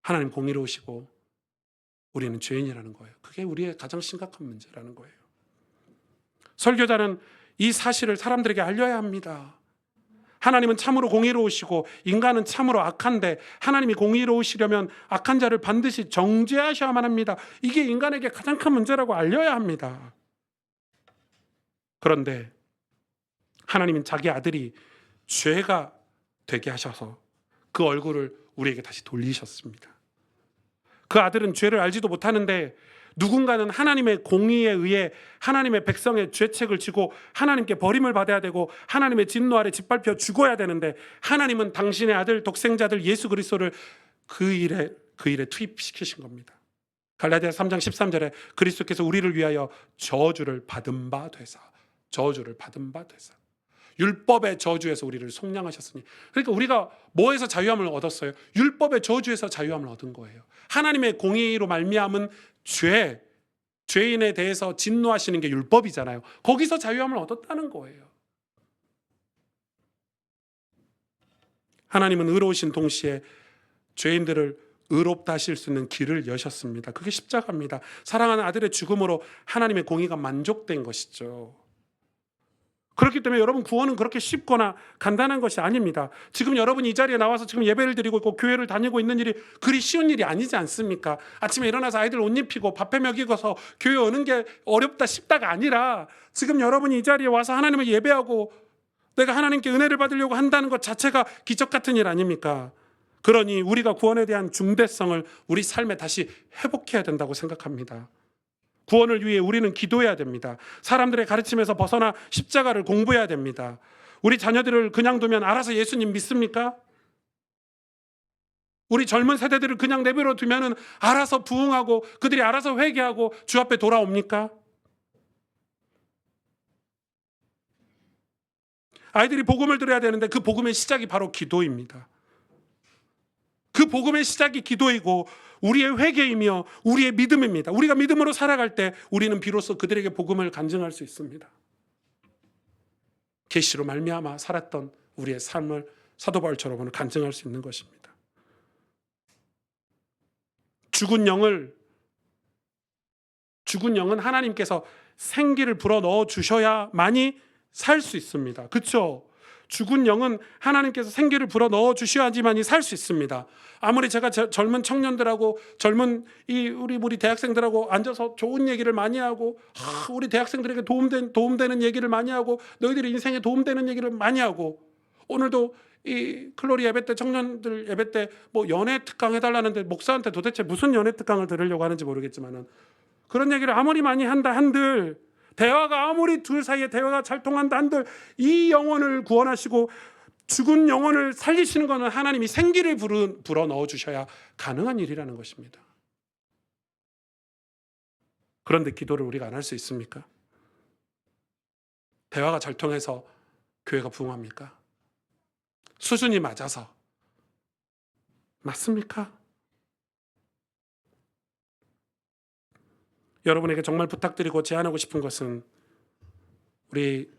하나님 공의로우시고 우리는 죄인이라는 거예요. 그게 우리의 가장 심각한 문제라는 거예요. 설교자는 이 사실을 사람들에게 알려야 합니다. 하나님은 참으로 공의로우시고 인간은 참으로 악한데 하나님이 공의로우시려면 악한 자를 반드시 정죄하셔야만 합니다. 이게 인간에게 가장 큰 문제라고 알려야 합니다. 그런데 하나님은 자기 아들이 죄가 되게 하셔서 그 얼굴을 우리에게 다시 돌리셨습니다. 그 아들은 죄를 알지도 못하는데 누군가는 하나님의 공의에 의해 하나님의 백성의 죄책을 지고 하나님께 버림을 받아야 되고 하나님의 진노 아래 짓밟혀 죽어야 되는데 하나님은 당신의 아들 독생자들 예수 그리스도를 그 일에 투입시키신 겁니다. 갈라디아서 3장 13절에 그리스도께서 우리를 위하여 저주를 받은 바 되사 율법의 저주에서 우리를 속량하셨으니. 그러니까 우리가 뭐에서 자유함을 얻었어요? 율법의 저주에서 자유함을 얻은 거예요. 하나님의 공의로 말미암은 죄인에 대해서 진노하시는 게 율법이잖아요. 거기서 자유함을 얻었다는 거예요. 하나님은 의로우신 동시에 죄인들을 의롭다 하실 수 있는 길을 여셨습니다. 그게 십자가입니다. 사랑하는 아들의 죽음으로 하나님의 공의가 만족된 것이죠. 그렇기 때문에 여러분 구원은 그렇게 쉽거나 간단한 것이 아닙니다. 지금 여러분이 이 자리에 나와서 지금 예배를 드리고 있고 교회를 다니고 있는 일이 그리 쉬운 일이 아니지 않습니까? 아침에 일어나서 아이들 옷 입히고 밥해 먹이고서 교회 오는 게 어렵다 쉽다가 아니라 지금 여러분이 이 자리에 와서 하나님을 예배하고 내가 하나님께 은혜를 받으려고 한다는 것 자체가 기적 같은 일 아닙니까? 그러니 우리가 구원에 대한 중대성을 우리 삶에 다시 회복해야 된다고 생각합니다. 구원을 위해 우리는 기도해야 됩니다. 사람들의 가르침에서 벗어나 십자가를 공부해야 됩니다. 우리 자녀들을 그냥 두면 알아서 예수님 믿습니까? 우리 젊은 세대들을 그냥 내버려 두면 알아서 부응하고 그들이 알아서 회개하고 주 앞에 돌아옵니까? 아이들이 복음을 들어야 되는데 그 복음의 시작이 바로 기도입니다. 그 복음의 시작이 기도이고 우리의 회개이며 우리의 믿음입니다. 우리가 믿음으로 살아갈 때 우리는 비로소 그들에게 복음을 간증할 수 있습니다. 계시로 말미암아 살았던 우리의 삶을 사도 바울처럼 오늘 간증할 수 있는 것입니다. 죽은 영은 하나님께서 생기를 불어넣어 주셔야만이 살 수 있습니다. 그렇죠? 죽은 영은 하나님께서 생기를 불어넣어 주셔야지만이 살 수 있습니다. 아무리 제가 젊은 청년들하고 젊은 우리 대학생들하고 앉아서 좋은 얘기를 많이 하고 우리 대학생들에게 도움되는 얘기를 많이 하고 너희들의 인생에 도움되는 얘기를 많이 하고 오늘도 이 클로리 예배 때 청년들 예배 때 뭐 연애 특강 해달라는데 목사한테 도대체 무슨 연애 특강을 들으려고 하는지 모르겠지만은 그런 얘기를 아무리 많이 한다 한들 대화가 아무리 둘 사이에 대화가 잘 통한다 한들 이 영혼을 구원하시고 죽은 영혼을 살리시는 것은 하나님이 생기를 불어 넣어 주셔야 가능한 일이라는 것입니다. 그런데 기도를 우리가 안 할 수 있습니까? 대화가 잘 통해서 교회가 부흥합니까? 수준이 맞아서 맞습니까? 여러분에게 정말 부탁드리고 제안하고 싶은 것은 우리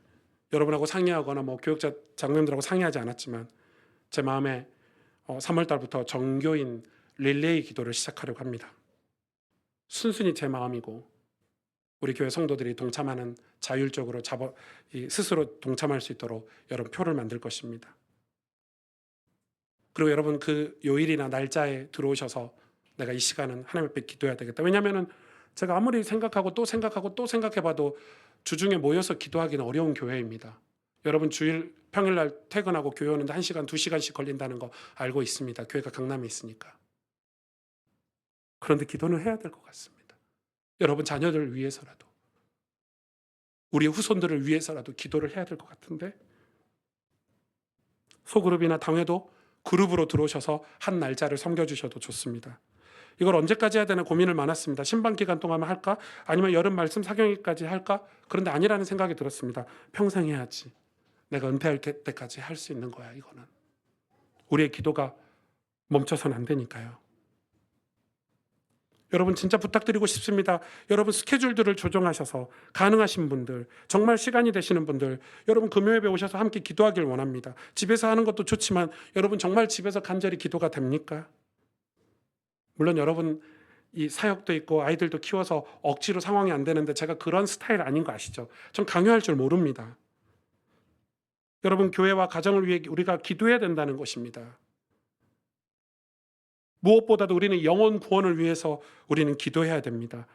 여러분하고 상의하거나 교육자 장로님들하고 상의하지 않았지만 제 마음에 3월 달부터 정교인 릴레이 기도를 시작하려고 합니다. 순순히 제 마음이고 우리 교회 성도들이 동참하는 자율적으로 스스로 동참할 수 있도록 여러분 표를 만들 것입니다. 그리고 여러분 그 요일이나 날짜에 들어오셔서 내가 이 시간은 하나님 앞에 기도해야 되겠다. 왜냐하면 제가 아무리 생각하고 또 생각하고 또 생각해봐도 주중에 모여서 기도하기는 어려운 교회입니다. 여러분 주일 평일날 퇴근하고 교회 오는데 1시간, 2시간씩 걸린다는 거 알고 있습니다. 교회가 강남에 있으니까. 그런데 기도는 해야 될 것 같습니다. 여러분 자녀들을 위해서라도 우리 후손들을 위해서라도 기도를 해야 될 것 같은데 소그룹이나 당회도 그룹으로 들어오셔서 한 날짜를 섬겨주셔도 좋습니다. 이걸 언제까지 해야 되나 고민을 많았습니다. 신방 기간 동안만 할까? 아니면 여름 말씀 사경일까지 할까? 그런데 아니라는 생각이 들었습니다. 평생 해야지. 내가 은퇴할 때까지 할 수 있는 거야, 이거는. 우리의 기도가 멈춰서는 안 되니까요. 여러분 진짜 부탁드리고 싶습니다. 여러분 스케줄들을 조정하셔서 가능하신 분들, 정말 시간이 되시는 분들, 여러분 금요일에 오셔서 함께 기도하길 원합니다. 집에서 하는 것도 좋지만 여러분 정말 집에서 간절히 기도가 됩니까? 물론 여러분 이 사역도 있고 아이들도 키워서 억지로 상황이 안 되는데 제가 그런 스타일 아닌 거 아시죠? 전 강요할 줄 모릅니다. 여러분 교회와 가정을 위해 우리가 기도해야 된다는 것입니다. 무엇보다도 우리는 영혼 구원을 위해서 우리는 기도해야 됩니다.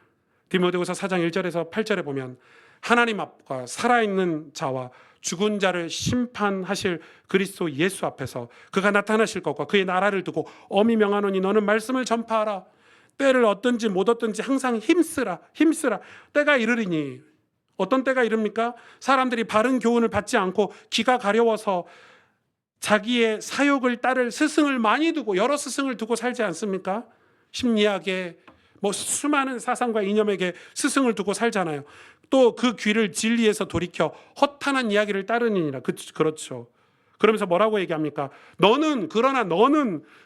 디모데후서 4장 1절에서 8절에 보면 하나님 앞과 살아있는 자와 죽은 자를 심판하실 그리스도 예수 앞에서 그가 나타나실 것과 그의 나라를 두고 엄히 명하노니 너는 말씀을 전파하라. 때를 얻든지 못 얻든지 항상 힘쓰라. 때가 이르리니. 어떤 때가 이릅니까? 사람들이 바른 교훈을 받지 않고 귀가 가려워서 자기의 사욕을 따를 스승을 많이 두고 여러 스승을 두고 살지 않습니까? 심리학에 수많은 사상과 이념에게 스승을 두고 살잖아요. 또 그 귀를 진리에서 돌이켜 허탄한 이야기를 따르니라. 그렇죠. 그러면서 뭐라고 얘기합니까?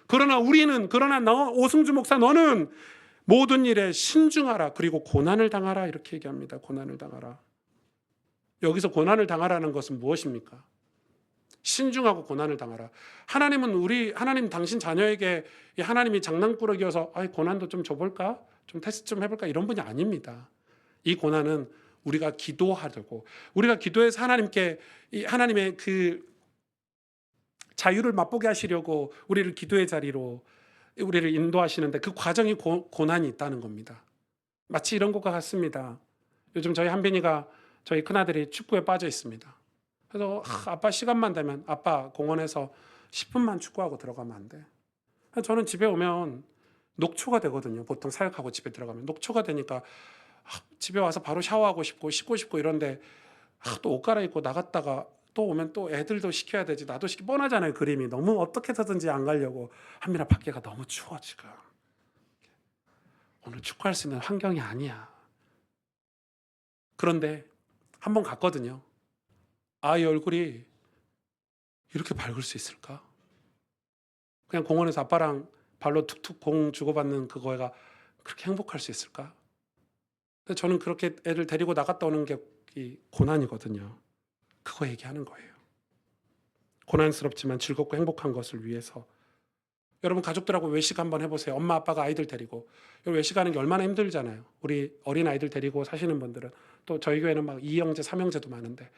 그러나 우리는 오승주 목사 너는 모든 일에 신중하라. 그리고 고난을 당하라. 이렇게 얘기합니다. 고난을 당하라. 여기서 고난을 당하라는 것은 무엇입니까? 신중하고 고난을 당하라. 하나님 당신 자녀에게 하나님이 장난꾸러기여서 고난도 좀 줘볼까? 좀 테스트 좀 해볼까? 이런 분이 아닙니다. 이 고난은 우리가 기도하려고 우리가 기도해서 하나님께 하나님의 그 자유를 맛보게 하시려고 우리를 기도의 자리로 우리를 인도하시는데 그 과정이 고난이 있다는 겁니다. 마치 이런 것과 같습니다. 요즘 저희 한빈이가 저희 큰아들이 축구에 빠져 있습니다. 그래서 아빠 시간만 되면 아빠 공원에서 10분만 축구하고 들어가면 안 돼. 저는 집에 오면 녹초가 되거든요. 보통 사역하고 집에 들어가면 녹초가 되니까 집에 와서 바로 샤워하고 싶고 씻고 싶고 이런데 또 옷 갈아입고 나갔다가 또 오면 또 애들도 시켜야 되지 나도 뻔하잖아요. 그림이 너무 어떻게 해서든지 안 가려고. 한민아 밖에가 너무 추워 지금. 오늘 축구할 수 있는 환경이 아니야. 그런데 한번 갔거든요. 아이 얼굴이 이렇게 밝을 수 있을까? 그냥 공원에서 아빠랑 발로 툭툭 공 주고받는 그거가 그렇게 행복할 수 있을까? 저는 그렇게 애를 데리고 나갔다 오는 게 고난이거든요. 그거 얘기하는 거예요. 고난스럽지만 즐겁고 행복한 것을 위해서. 여러분 가족들하고 외식 한번 해보세요. 엄마 아빠가 아이들 데리고. 외식하는 게 얼마나 힘들잖아요. 우리 어린 아이들 데리고 사시는 분들은. 또 저희 교회는 막 2형제 3형제도 많은데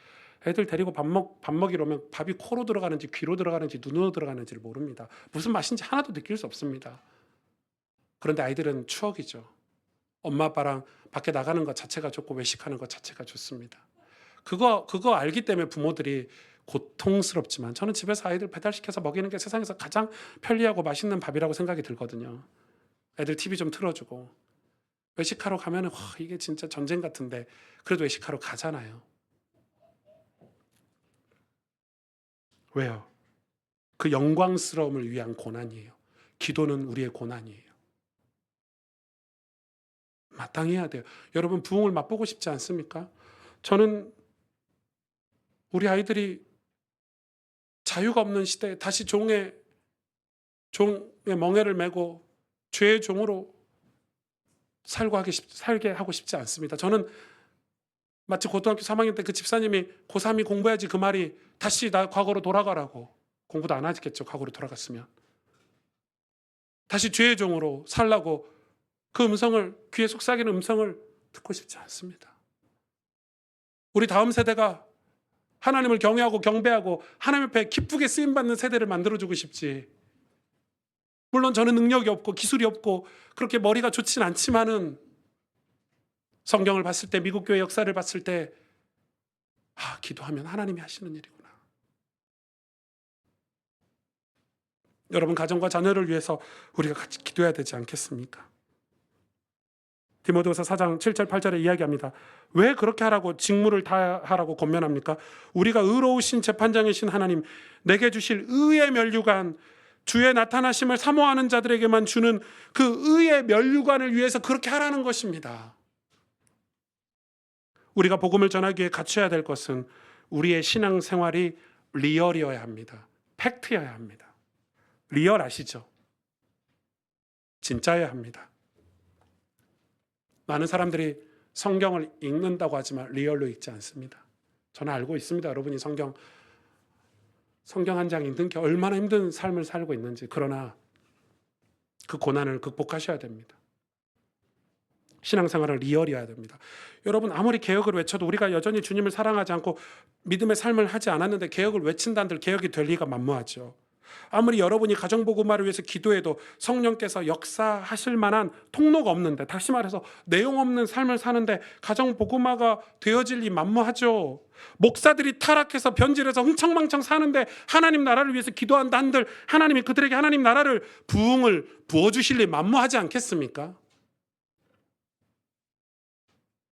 애들 데리고 밥 먹이러 오면 밥이 코로 들어가는지 귀로 들어가는지 눈으로 들어가는지를 모릅니다. 무슨 맛인지 하나도 느낄 수 없습니다. 그런데 아이들은 추억이죠. 엄마 아빠랑 밖에 나가는 것 자체가 좋고 외식하는 것 자체가 좋습니다. 그거 알기 때문에 부모들이 고통스럽지만 저는 집에서 아이들 배달시켜서 먹이는 게 세상에서 가장 편리하고 맛있는 밥이라고 생각이 들거든요. 애들 TV 좀 틀어주고. 외식하러 가면은 이게 진짜 전쟁 같은데 그래도 외식하러 가잖아요. 왜요? 그 영광스러움을 위한 고난이에요. 기도는 우리의 고난이에요. 마땅히 해야 돼요. 여러분 부흥을 맛보고 싶지 않습니까? 저는 우리 아이들이 자유가 없는 시대에 다시 종의 멍에를 메고 죄의 종으로 살게 하고 싶지 않습니다. 저는 마치 고등학교 3학년 때 그 집사님이 고3이 공부해야지 그 말이 다시 나 과거로 돌아가라고. 공부도 안 하겠죠. 과거로 돌아갔으면. 다시 죄의 종으로 살라고 그 음성을, 귀에 속삭이는 음성을 듣고 싶지 않습니다. 우리 다음 세대가 하나님을 경외하고 경배하고 하나님 앞에 기쁘게 쓰임받는 세대를 만들어주고 싶지. 물론 저는 능력이 없고 기술이 없고 그렇게 머리가 좋진 않지만은 성경을 봤을 때, 미국 교회 역사를 봤을 때, 기도하면 하나님이 하시는 일이구나. 여러분 가정과 자녀를 위해서 우리가 같이 기도해야 되지 않겠습니까? 디모데후서 4장 7절 8절에 이야기합니다. 왜 그렇게 하라고 직무를 다하라고 권면합니까? 우리가 의로우신 재판장이신 하나님, 내게 주실 의의 면류관, 주의 나타나심을 사모하는 자들에게만 주는 그 의의 면류관을 위해서 그렇게 하라는 것입니다. 우리가 복음을 전하기 위해 갖춰야 될 것은 우리의 신앙생활이 리얼이어야 합니다. 팩트여야 합니다. 리얼 아시죠? 진짜여야 합니다. 많은 사람들이 성경을 읽는다고 하지만 리얼로 읽지 않습니다. 저는 알고 있습니다. 여러분이 성경 한 장 읽는 게 얼마나 힘든 삶을 살고 있는지. 그러나 그 고난을 극복하셔야 됩니다. 신앙생활은 리얼이어야 됩니다. 여러분 아무리 개혁을 외쳐도 우리가 여전히 주님을 사랑하지 않고 믿음의 삶을 하지 않았는데 개혁을 외친다 한들 개혁이 될 리가 만무하죠. 아무리 여러분이 가정복음화를 위해서 기도해도 성령께서 역사하실 만한 통로가 없는데, 다시 말해서 내용 없는 삶을 사는데 가정복음화가 되어질 리 만무하죠. 목사들이 타락해서 변질해서 흥청망청 사는데 하나님 나라를 위해서 기도한다 한들 하나님이 그들에게 하나님 나라를 부흥을 부어주실 리 만무하지 않겠습니까?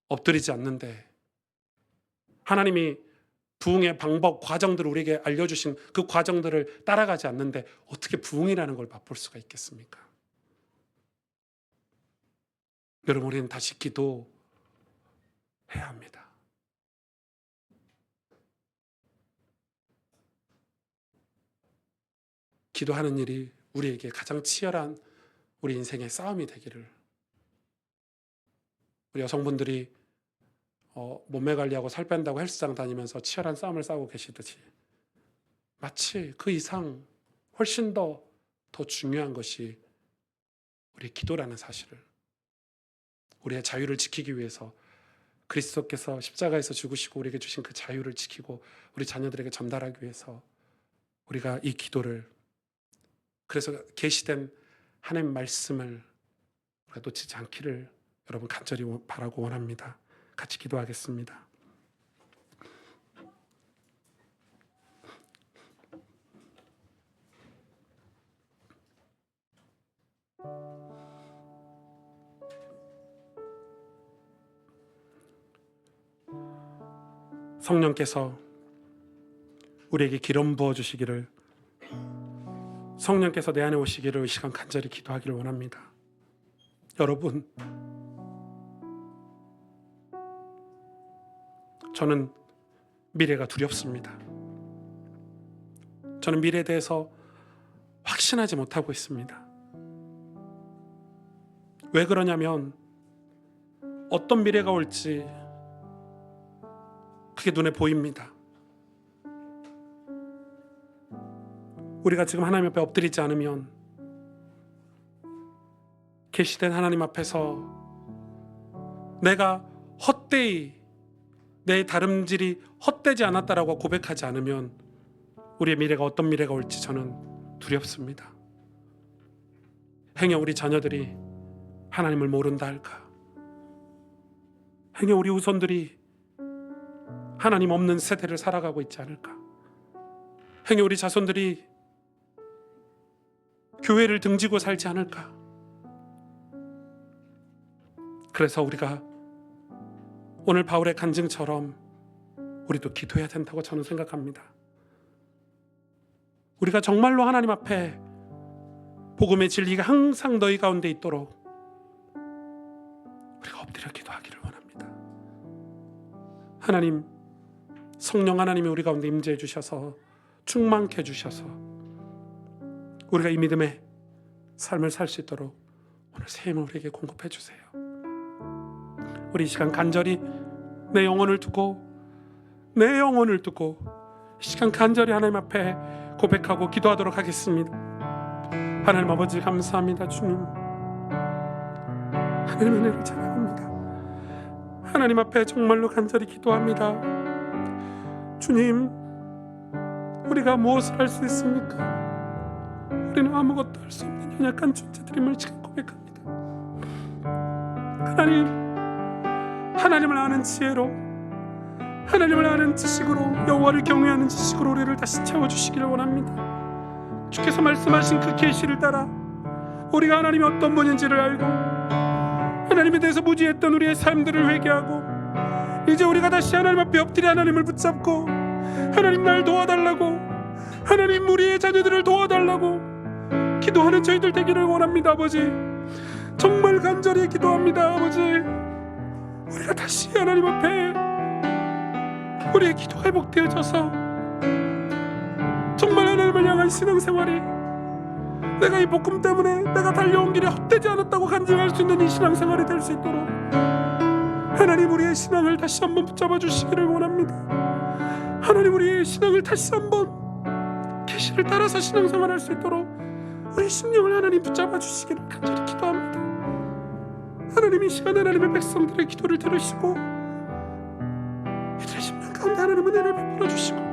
엎드리지 않는데 하나님이 부흥의 방법, 과정들을 우리에게 알려주신 그 과정들을 따라가지 않는데 어떻게 부흥이라는 걸 맛볼 수가 있겠습니까? 여러분 우리는 다시 기도해야 합니다. 기도하는 일이 우리에게 가장 치열한 우리 인생의 싸움이 되기를. 우리 여성분들이 몸매 관리하고 살 뺀다고 헬스장 다니면서 치열한 싸움을 싸우고 계시듯이 마치 그 이상 훨씬 더 중요한 것이 우리의 기도라는 사실을, 우리의 자유를 지키기 위해서 그리스도께서 십자가에서 죽으시고 우리에게 주신 그 자유를 지키고 우리 자녀들에게 전달하기 위해서 우리가 이 기도를, 그래서 계시된 하나님 말씀을 우리가 놓치지 않기를 여러분 간절히 바라고 원합니다. 같이 기도하겠습니다. 성령께서 우리에게 기름 부어주시기를, 성령께서 내 안에 오시기를 이 시간 간절히 기도하기를 원합니다. 여러분, 저는 미래가 두렵습니다. 저는 미래에 대해서 확신하지 못하고 있습니다. 왜 그러냐면 어떤 미래가 올지 그게 눈에 보입니다. 우리가 지금 하나님 앞에 엎드리지 않으면 계시된 하나님 앞에서 내가 헛되이 내 다름질이 헛되지 않았다라고 고백하지 않으면 우리의 미래가 어떤 미래가 올지 저는 두렵습니다. 행여 우리 자녀들이 하나님을 모른다 할까? 행여 우리 후손들이 하나님 없는 세대를 살아가고 있지 않을까? 행여 우리 자손들이 교회를 등지고 살지 않을까? 그래서 우리가 오늘 바울의 간증처럼 우리도 기도해야 된다고 저는 생각합니다. 우리가 정말로 하나님 앞에 복음의 진리가 항상 너희 가운데 있도록 우리가 엎드려 기도하기를 원합니다. 하나님, 성령 하나님이 우리 가운데 임재해 주셔서 충만케 해주셔서 우리가 이 믿음의 삶을 살 수 있도록 오늘 새 힘을 우리에게 공급해 주세요. 우리 이 시간 간절히 내 영혼을 두고 이 시간 간절히 하나님 앞에 고백하고 기도하도록 하겠습니다. 하나님 아버지 감사합니다. 주님, 하나님의 은혜를 찬양합니다. 하나님 앞에 정말로 간절히 기도합니다. 주님, 우리가 무엇을 할 수 있습니까? 우리는 아무것도 할 수 없는 연약한 존재들임을 지금 고백합니다. 하나님을 아는 지혜로, 하나님을 아는 지식으로, 여호와를 경외하는 지식으로 우리를 다시 채워주시기를 원합니다. 주께서 말씀하신 그 계시를 따라 우리가 하나님이 어떤 분인지를 알고 하나님에 대해서 무지했던 우리의 삶들을 회개하고 이제 우리가 다시 하나님 앞에 엎드려 하나님을 붙잡고 하나님 날 도와달라고, 하나님 우리의 자녀들을 도와달라고 기도하는 저희들 되기를 원합니다. 아버지, 정말 간절히 기도합니다. 아버지, 우리가 다시 하나님 앞에 우리의 기도가 회복되어져서 정말 하나님을 향한 신앙생활이, 내가 이 복음 때문에 내가 달려온 길이 헛되지 않았다고 간증할 수 있는 이 신앙생활이 될 수 있도록 하나님 우리의 신앙을 다시 한번 붙잡아 주시기를 원합니다. 하나님 우리의 신앙을 다시 한번 계시를 따라서 신앙생활할 수 있도록 우리 심령을 하나님 붙잡아 주시기를 간절히 기도합니다. 하나님 이 시간 하나님의 백성들의 기도를 들으시고 이들의 심령 가운데 하나님 은혜를 베풀어 주시고